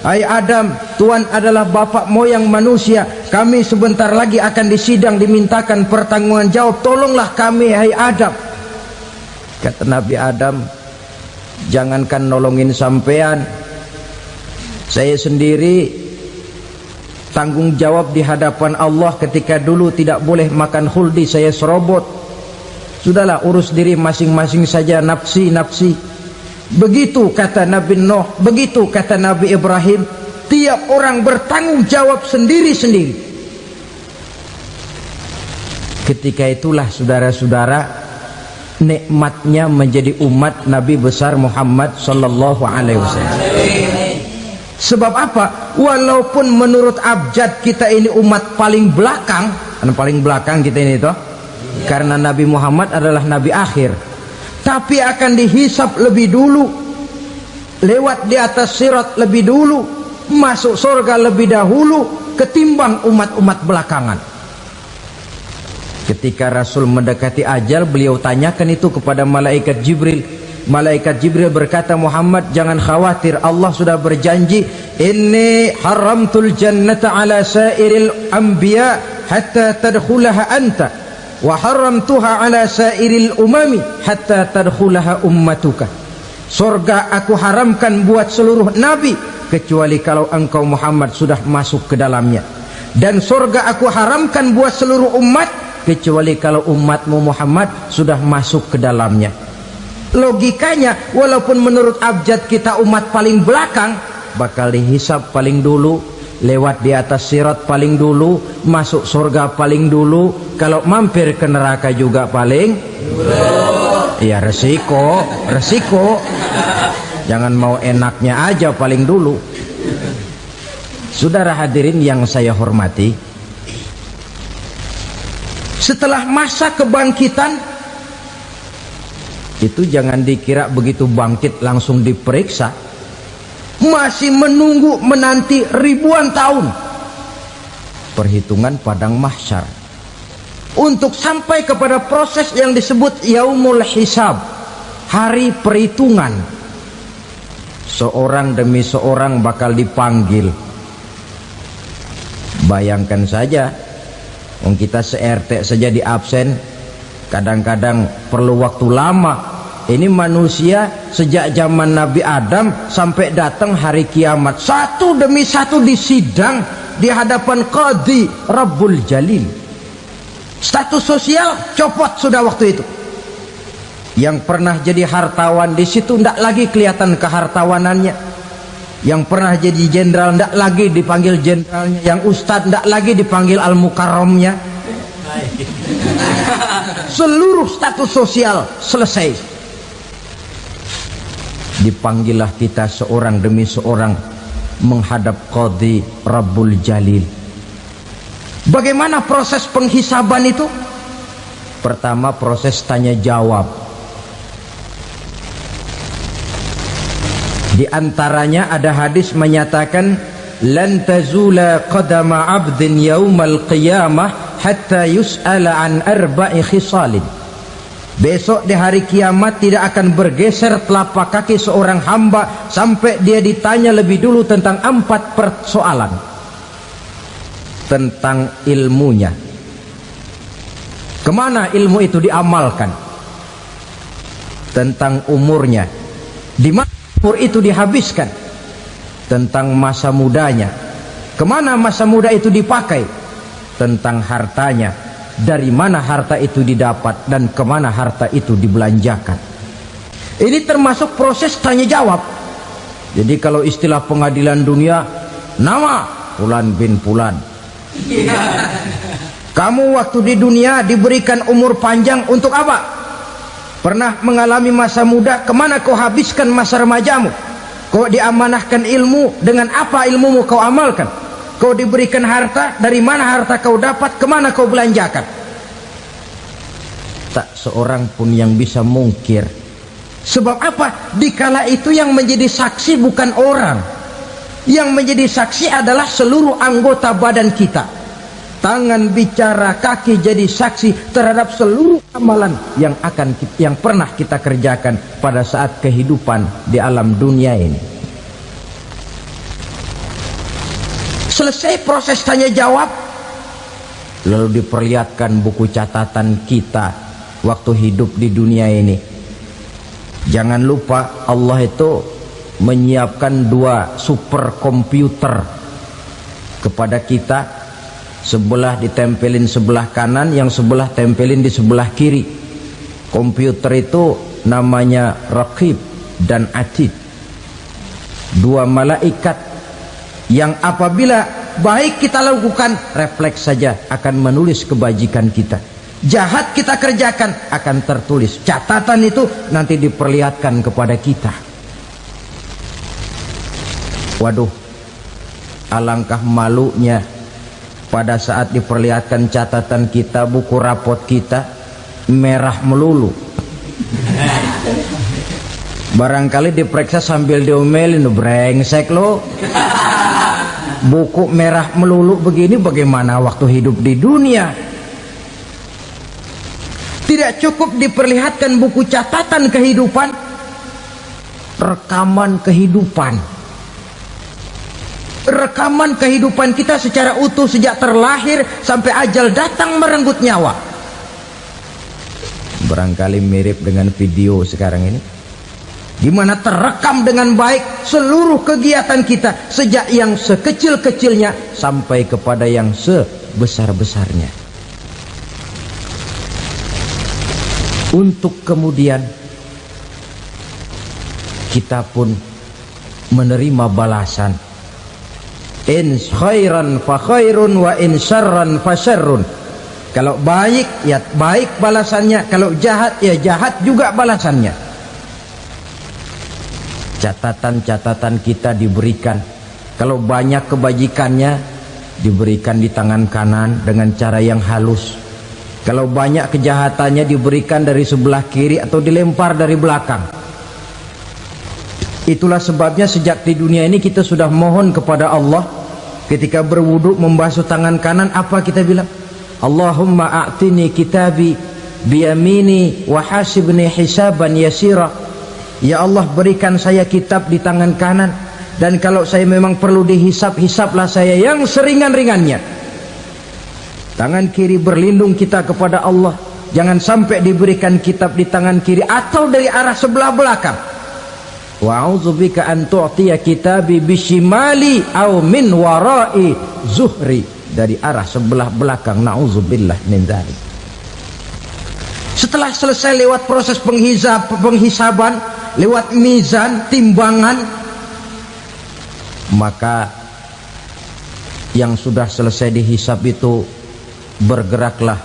Hai Adam, Tuhan adalah bapak moyang manusia. Kami sebentar lagi akan disidang, dimintakan pertanggungan jawab. Tolonglah kami, hai Adam. Kata Nabi Adam, jangankan nolongin sampean, saya sendiri tanggung jawab di hadapan Allah ketika dulu tidak boleh makan khuldi, saya serobot. Sudahlah, urus diri masing-masing saja, nafsi. Begitu kata Nabi Nuh, begitu kata Nabi Ibrahim. Tiap orang bertanggung jawab sendiri-sendiri. Ketika itulah saudara-saudara, nikmatnya menjadi umat Nabi besar Muhammad sallallahu alaihi wasallam. Sebab apa? Walaupun menurut abjad kita ini umat paling belakang, kita ini toh, karena Nabi Muhammad adalah Nabi akhir, tapi akan dihisap lebih dulu, lewat di atas sirat lebih dulu, masuk surga lebih dahulu ketimbang umat-umat belakangan. Ketika Rasul mendekati ajal, beliau tanyakan itu kepada malaikat Jibril. Malaikat Jibril berkata, Muhammad jangan khawatir, Allah sudah berjanji, inni haramtul jannata ala sairil anbiya hatta tadkhulaha anta wa haramtuha ala sairil umami hatta tadkhulaha ummatuka. Surga aku haramkan buat seluruh nabi kecuali kalau engkau Muhammad sudah masuk ke dalamnya, dan surga aku haramkan buat seluruh umat kecuali kalau umatmu Muhammad sudah masuk ke dalamnya. Logikanya, walaupun menurut abjad kita umat paling belakang, bakal dihisap paling dulu, lewat di atas sirat paling dulu, masuk surga paling dulu, kalau mampir ke neraka juga paling dulu. Ya resiko. Jangan mau enaknya aja paling dulu. Saudara hadirin yang saya hormati, setelah masa kebangkitan itu jangan dikira begitu bangkit langsung diperiksa, masih menunggu menanti ribuan tahun perhitungan padang mahsyar untuk sampai kepada proses yang disebut yaumul hisab, hari perhitungan. Seorang demi seorang bakal dipanggil. Bayangkan saja, kita se-RT saja di absen, kadang-kadang perlu waktu lama. Ini manusia sejak zaman Nabi Adam sampai datang hari kiamat, satu demi satu disidang di hadapan Qadhi Rabbul Jalil. Status sosial copot sudah waktu itu. Yang pernah jadi hartawan di situ tidak lagi kelihatan kehartawanannya. Yang pernah jadi jenderal tidak lagi dipanggil jenderalnya. Yang ustadz tidak lagi dipanggil al-mukarramnya. Seluruh status sosial selesai. Dipanggillah kita seorang demi seorang menghadap Qadhi Rabbul Jalil. Bagaimana proses penghisaban itu? Pertama, proses tanya jawab. Di antaranya ada hadis menyatakan, lan tazula qadama 'abdin yaumal qiyamah hatta yus'ala an arba'i khisalin. Besok di hari kiamat tidak akan bergeser telapak kaki seorang hamba sampai dia ditanya lebih dulu tentang 4 persoalan. Tentang ilmunya, kemana ilmu itu diamalkan. Tentang umurnya, di mana umur itu dihabiskan. Tentang masa mudanya, kemana masa muda itu dipakai. tentang hartanya, dari mana harta itu didapat dan kemana harta itu dibelanjakan. Ini termasuk proses tanya jawab. Jadi kalau istilah pengadilan dunia, nama Fulan bin Fulan. Kamu waktu di dunia diberikan umur panjang untuk apa? Pernah mengalami masa muda, kemana kau habiskan masa remajamu? Kau diamanahkan ilmu, dengan apa ilmumu kau amalkan? Kau diberikan harta, dari mana harta kau dapat, kemana kau belanjakan? Tak seorang pun yang bisa mungkir. Sebab apa? Dikala itu yang menjadi saksi bukan orang. Yang menjadi saksi adalah seluruh anggota badan kita. Tangan bicara, kaki jadi saksi terhadap seluruh amalan yang pernah kita kerjakan pada saat kehidupan di alam dunia ini. Selesai proses tanya jawab, lalu diperlihatkan buku catatan kita waktu hidup di dunia ini. Jangan lupa Allah itu menyiapkan 2 superkomputer kepada kita. Sebelah ditempelin sebelah kanan, yang sebelah tempelin di sebelah kiri. Komputer itu namanya Raqib dan Atid, 2 malaikat yang apabila baik kita lakukan, refleks saja akan menulis kebajikan kita. Jahat kita kerjakan, akan tertulis. Catatan itu nanti diperlihatkan kepada kita. Waduh, alangkah malunya pada saat diperlihatkan catatan kita, buku rapot kita merah melulu. Barangkali diperiksa sambil diomelin, brengsek lo. Buku merah melulu begini, bagaimana waktu hidup di dunia? Tidak cukup diperlihatkan buku catatan kehidupan, rekaman kehidupan. Rekaman kehidupan kita secara utuh sejak terlahir sampai ajal datang merenggut nyawa. Barangkali mirip dengan video sekarang ini, di mana terekam dengan baik seluruh kegiatan kita, sejak yang sekecil-kecilnya sampai kepada yang sebesar-besarnya. Untuk kemudian kita pun menerima balasan. In khairan fa khairun wa in syarran fa syarrun. Kalau baik ya baik balasannya, kalau jahat ya jahat juga balasannya. Catatan-catatan kita diberikan. Kalau banyak kebajikannya diberikan di tangan kanan dengan cara yang halus. Kalau banyak kejahatannya diberikan dari sebelah kiri atau dilempar dari belakang. Itulah sebabnya sejak di dunia ini kita sudah mohon kepada Allah. Ketika berwudu membasuh tangan kanan, apa kita bilang? Allahumma a'tini kitabi biyamini wa hasibni hisaban yasira. Ya Allah, berikan saya kitab di tangan kanan, dan kalau saya memang perlu dihisap, hisaplah saya yang seringan-ringannya. Tangan kiri berlindung kita kepada Allah, jangan sampai diberikan kitab di tangan kiri atau dari arah sebelah belakang. Wa a'udzubika an tu'tiya kitabi bishimali aw min wara'i zuhri, dari arah sebelah belakang. Na'udzubillah min dzalik. Setelah selesai lewat proses penghisaban, lewat mizan, timbangan, maka yang sudah selesai dihisab itu bergeraklah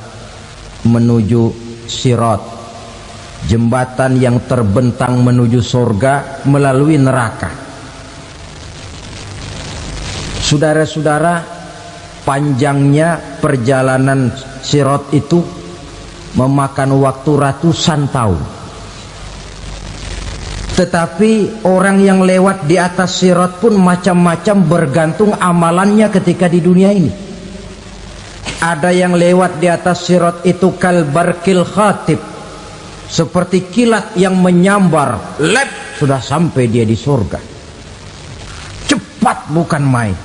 menuju sirat, jembatan yang terbentang menuju surga melalui neraka. Saudara-saudara, panjangnya perjalanan sirat itu memakan waktu ratusan tahun. Tetapi orang yang lewat di atas sirat pun macam-macam, bergantung amalannya ketika di dunia ini. Ada yang lewat di atas sirat itu kalbarkil khatib, seperti kilat yang menyambar, lep, sudah sampai dia di surga. Cepat bukan main.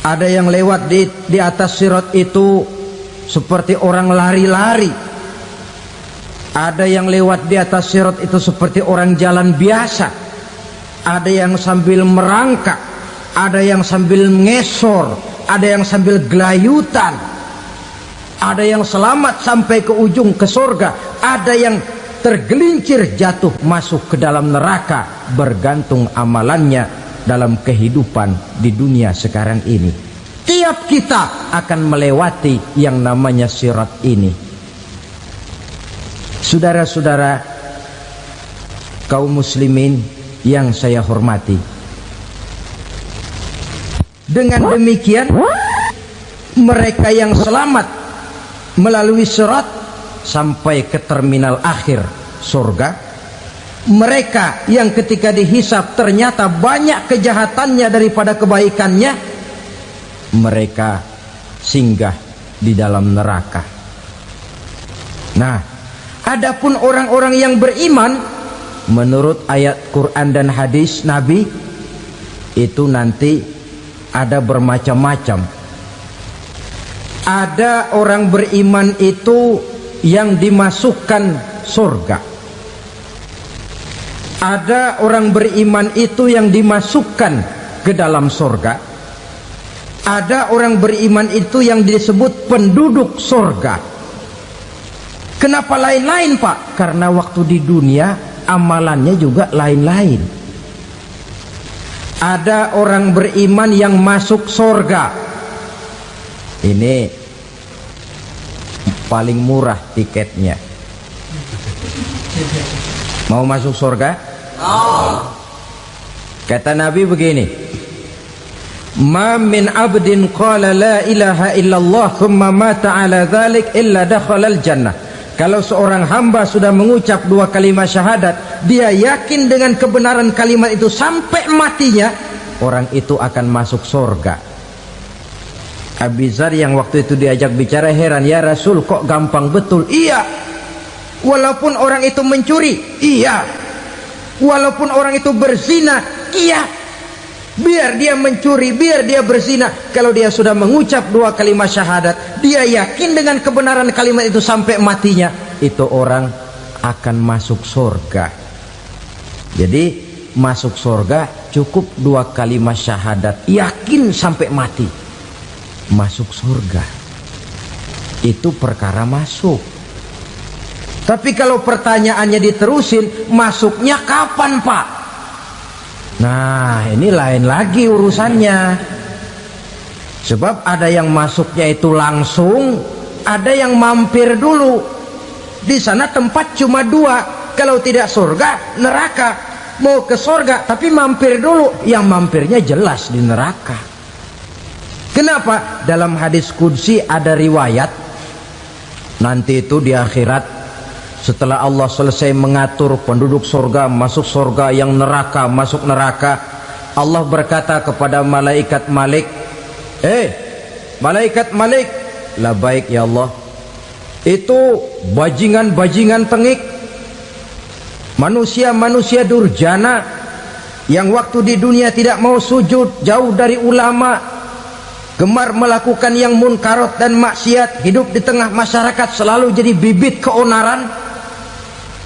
Ada yang lewat di atas sirat itu seperti orang lari-lari. Ada yang lewat di atas sirat itu seperti orang jalan biasa. Ada yang sambil merangkak, ada yang sambil ngesor, ada yang sambil gelayutan, ada yang selamat sampai ke ujung ke surga, ada yang tergelincir jatuh masuk ke dalam neraka, bergantung amalannya dalam kehidupan di dunia sekarang ini. Tiap kita akan melewati yang namanya sirat ini. Saudara-saudara kaum muslimin yang saya hormati, dengan demikian mereka yang selamat melalui sirat sampai ke terminal akhir surga, mereka yang ketika dihisab ternyata banyak kejahatannya daripada kebaikannya, mereka singgah di dalam neraka. Nah, adapun orang-orang yang beriman menurut ayat Quran dan hadis Nabi itu nanti ada bermacam-macam. Ada orang beriman itu yang dimasukkan surga. Ada orang beriman itu yang dimasukkan ke dalam surga. Ada orang beriman itu yang disebut penduduk surga. Kenapa lain-lain, Pak? Karena waktu di dunia amalannya juga lain-lain. Ada orang beriman yang masuk surga. Ini paling murah tiketnya. Mau masuk surga? Kata Nabi begini, ma min abdin qala la ilaha illallah thumma mata ala dhalik illa dakhalal jannah. Kalau seorang hamba sudah mengucap dua kalimat syahadat, dia yakin dengan kebenaran kalimat itu sampai matinya, orang itu akan masuk surga. Abi Dzar yang waktu itu diajak bicara heran, ya Rasul kok gampang betul? Iya, walaupun orang itu mencuri, iya, walaupun orang itu berzina, iya, biar dia mencuri, biar dia berzina, kalau dia sudah mengucap dua kalimat syahadat, dia yakin dengan kebenaran kalimat itu sampai matinya, itu orang akan masuk surga. Jadi masuk surga cukup dua kalimat syahadat, yakin sampai mati, masuk surga. Itu perkara masuk. Tapi kalau pertanyaannya diterusin, masuknya kapan, Pak? Nah, ini lain lagi urusannya. Sebab ada yang masuknya itu langsung, ada yang mampir dulu. Di sana tempat cuma dua, kalau tidak surga, neraka. Mau ke surga tapi mampir dulu, yang mampirnya jelas di neraka. Kenapa? Dalam hadis qudsi ada riwayat, nanti itu di akhirat, setelah Allah selesai mengatur penduduk surga masuk surga, yang neraka masuk neraka, Allah berkata kepada malaikat Malik, malaikat Malik, labaik ya Allah, itu bajingan-bajingan tengik, manusia-manusia durjana yang waktu di dunia tidak mau sujud, jauh dari ulama, gemar melakukan yang munkarat dan maksiat, hidup di tengah masyarakat selalu jadi bibit keonaran,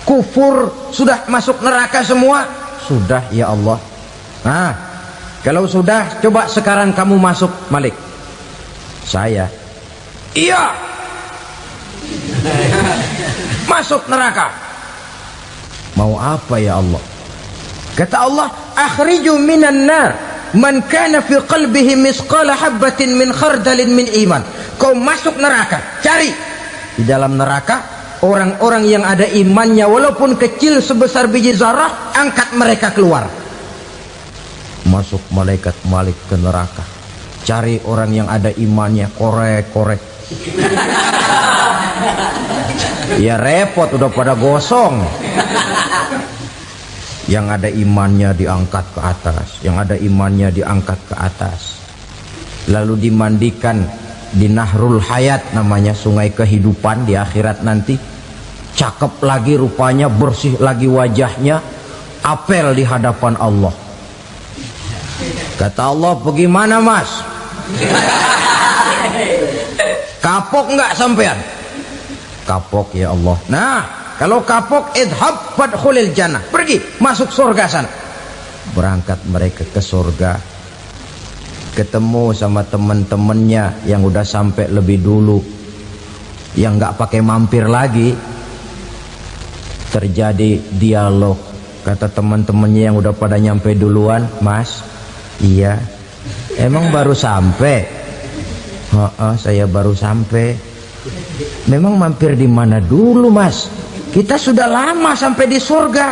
kufur, sudah masuk neraka semua. Sudah ya Allah. Nah, kalau sudah, coba sekarang kamu masuk, Malik. Saya, iya, masuk neraka. Mau apa ya Allah? Kata Allah, akhriju minan nar man kana fi qalbihi misqala habatin min khardalin min iman. Kau masuk neraka, cari di dalam neraka orang-orang yang ada imannya walaupun kecil sebesar biji zarah, angkat mereka keluar. Masuk malaikat Malik ke neraka, cari orang yang ada imannya, korek-korek. Ya repot, udah pada gosong. Yang ada imannya diangkat ke atas, yang ada imannya diangkat ke atas, lalu dimandikan di Nahrul Hayat, namanya sungai kehidupan di akhirat nanti. Cakep lagi rupanya, bersih lagi wajahnya, apel di hadapan Allah. Kata Allah, bagaimana mas? Kapok nggak sampean? Kapok ya Allah. Nah, kalau kapok, idhab fadkhulil jannah, pergi masuk surga sana. Berangkat mereka ke surga. ketemu sama teman-temannya yang udah sampai lebih dulu, yang nggak pakai mampir lagi. Terjadi dialog. Kata teman-temannya yang udah pada nyampe duluan, "Mas, iya, emang baru sampai?" Saya baru sampai." "Memang mampir di mana dulu, Mas? Kita sudah lama sampai di surga."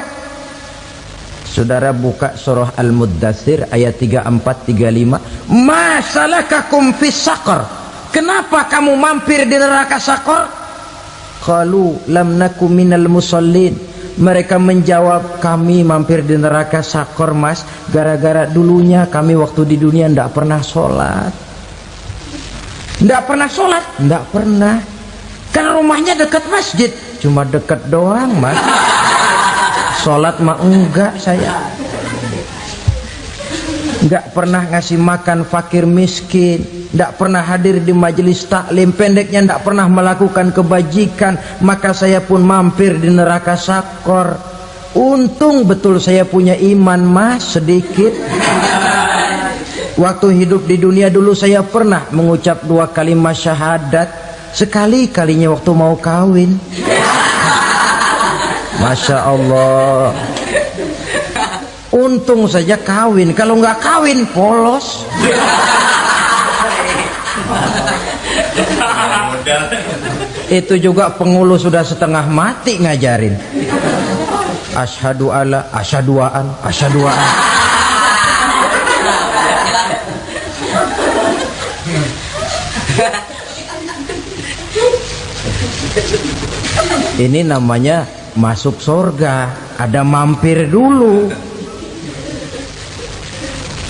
Saudara buka surah Al-Muddatsir ayat 34-35. "Ma salakakum fis saqar?" Kenapa kamu mampir di neraka Saqar? Qalu lam naku minal musallin. Mereka menjawab, "Kami mampir di neraka Saqar, Mas, gara-gara dulunya kami waktu di dunia ndak pernah sholat." Ndak pernah sholat? Ndak pernah. Kan rumahnya dekat masjid. Cuma dekat doang, Mas. Sholat mah enggak saya. Nggak pernah ngasih makan fakir miskin, nggak pernah hadir di majelis taklim, pendeknya nggak pernah melakukan kebajikan, maka saya pun mampir di neraka Saqar. Untung betul saya punya iman, Mas, sedikit. Waktu hidup di dunia dulu saya pernah mengucap 2 kalimat syahadat, sekali-kalinya waktu mau kawin. Masya Allah. Untung saja kawin, kalau nggak kawin polos. Itu juga pengulu sudah setengah mati ngajarin. Asyhadu alla, asyaduaan, asyaduaan. Ini namanya masuk surga, ada mampir dulu.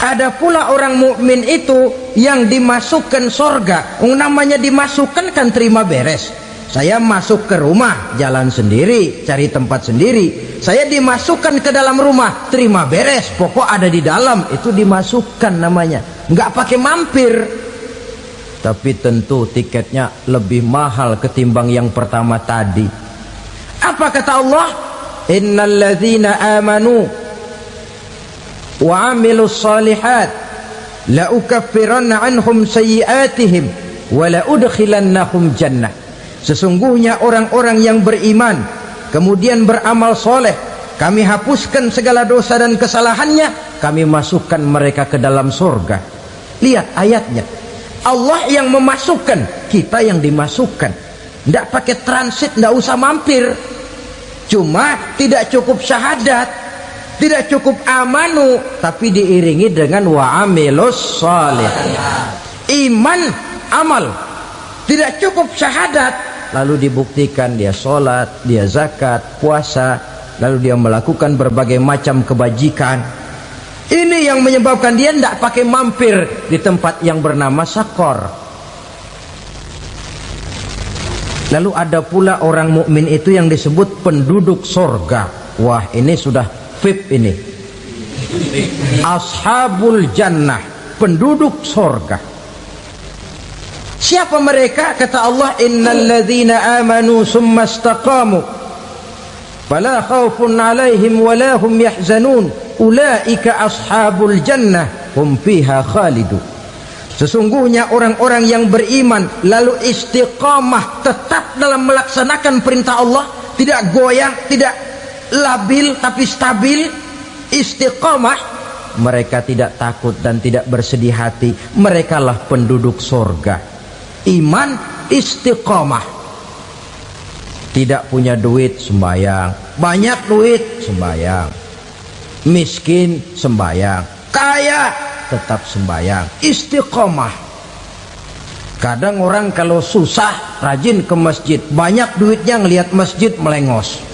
Ada pula orang mukmin itu yang dimasukkan surga. Namanya dimasukkan kan terima beres. Saya masuk ke rumah, jalan sendiri, cari tempat sendiri. Saya dimasukkan ke dalam rumah, terima beres, pokok ada di dalam, itu dimasukkan namanya. Nggak pakai mampir. Tapi tentu tiketnya lebih mahal ketimbang yang pertama tadi. Apa kata Allah? Innal ladzina amanu wa amilus salihat la ukaffiranna anhum sayyi'atihim wa la udkhilannahum jannah. Sesungguhnya orang-orang yang beriman kemudian beramal soleh, kami hapuskan segala dosa dan kesalahannya, kami masukkan mereka ke dalam surga. Lihat ayatnya, Allah yang memasukkan, kita yang dimasukkan. Tidak pakai transit, tidak usah mampir. Cuma tidak cukup syahadat, tidak cukup amanu, tapi diiringi dengan wa'amilus salih. Iman, amal. Tidak cukup syahadat, lalu dibuktikan dia sholat, dia zakat, puasa, lalu dia melakukan berbagai macam kebajikan. Ini yang menyebabkan dia tidak pakai mampir di tempat yang bernama Saqar. Lalu ada pula orang mukmin itu yang disebut penduduk surga. Wah, ini sudah VIP ini. Ashabul jannah, penduduk surga. Siapa mereka? Kata Allah, innal ladzina amanu summa istaqamu fala khaufun alaihim wala hum yahzanun ulaika ashabul jannah hum fiha khalidun. Sesungguhnya orang-orang yang beriman lalu istiqamah, tetap dalam melaksanakan perintah Allah, tidak goyang, tidak labil tapi stabil, istiqamah, mereka tidak takut dan tidak bersedih hati. Merekalah penduduk surga. Iman, istiqamah. Tidak punya duit, sembayang. Banyak duit, sembayang. Miskin, sembayang. Kaya, tetap sembayang. Istiqamah. Kadang orang kalau susah rajin ke masjid, banyak duitnya ngelihat masjid melengos.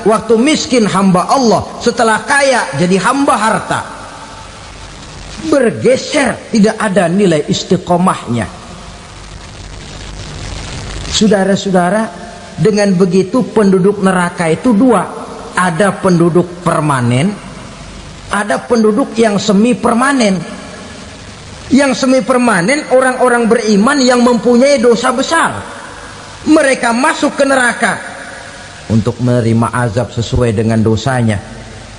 Waktu miskin hamba Allah, setelah kaya jadi hamba harta. Bergeser, tidak ada nilai istiqomahnya. Saudara-saudara, dengan begitu penduduk neraka itu dua. Ada penduduk permanen, ada penduduk yang semi permanen. Yang semi permanen orang-orang beriman yang mempunyai dosa besar. Mereka masuk ke neraka untuk menerima azab sesuai dengan dosanya.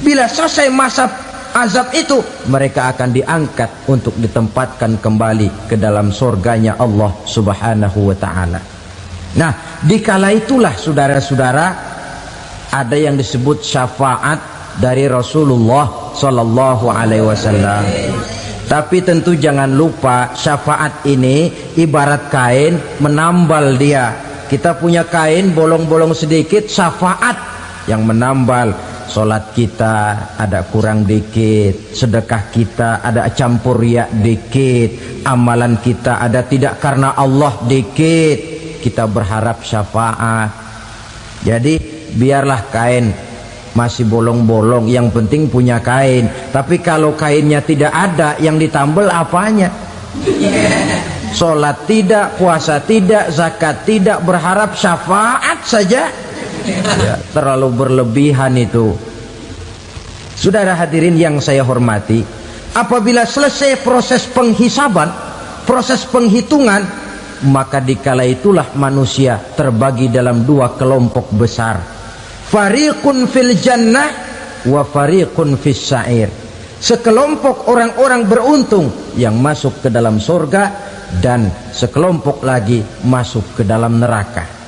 Bila selesai masa azab itu, mereka akan diangkat untuk ditempatkan kembali ke dalam surganya Allah subhanahu wa ta'ala. Nah, dikala itulah saudara-saudara, ada yang disebut syafaat dari Rasulullah sallallahu alaihi wasallam. Tapi tentu jangan lupa, syafaat ini ibarat kain menambal dia. Kita punya kain bolong-bolong sedikit, syafaat yang menambal. Solat kita ada kurang dikit, sedekah kita ada campur riak dikit, amalan kita ada tidak karena Allah dikit, kita berharap syafaat. Jadi biarlah kain masih bolong-bolong, yang penting punya kain. Tapi kalau kainnya tidak ada, yang ditambal apanya? Solat tidak, puasa tidak, zakat tidak, berharap syafaat saja. Ya, terlalu berlebihan itu. Saudara hadirin yang saya hormati, apabila selesai proses penghisaban, proses penghitungan, maka dikala itulah manusia terbagi dalam dua kelompok besar. Fariqun fil jannah wa fariqun fis sa'ir. Sekelompok orang-orang beruntung yang masuk ke dalam surga, dan sekelompok lagi masuk ke dalam neraka.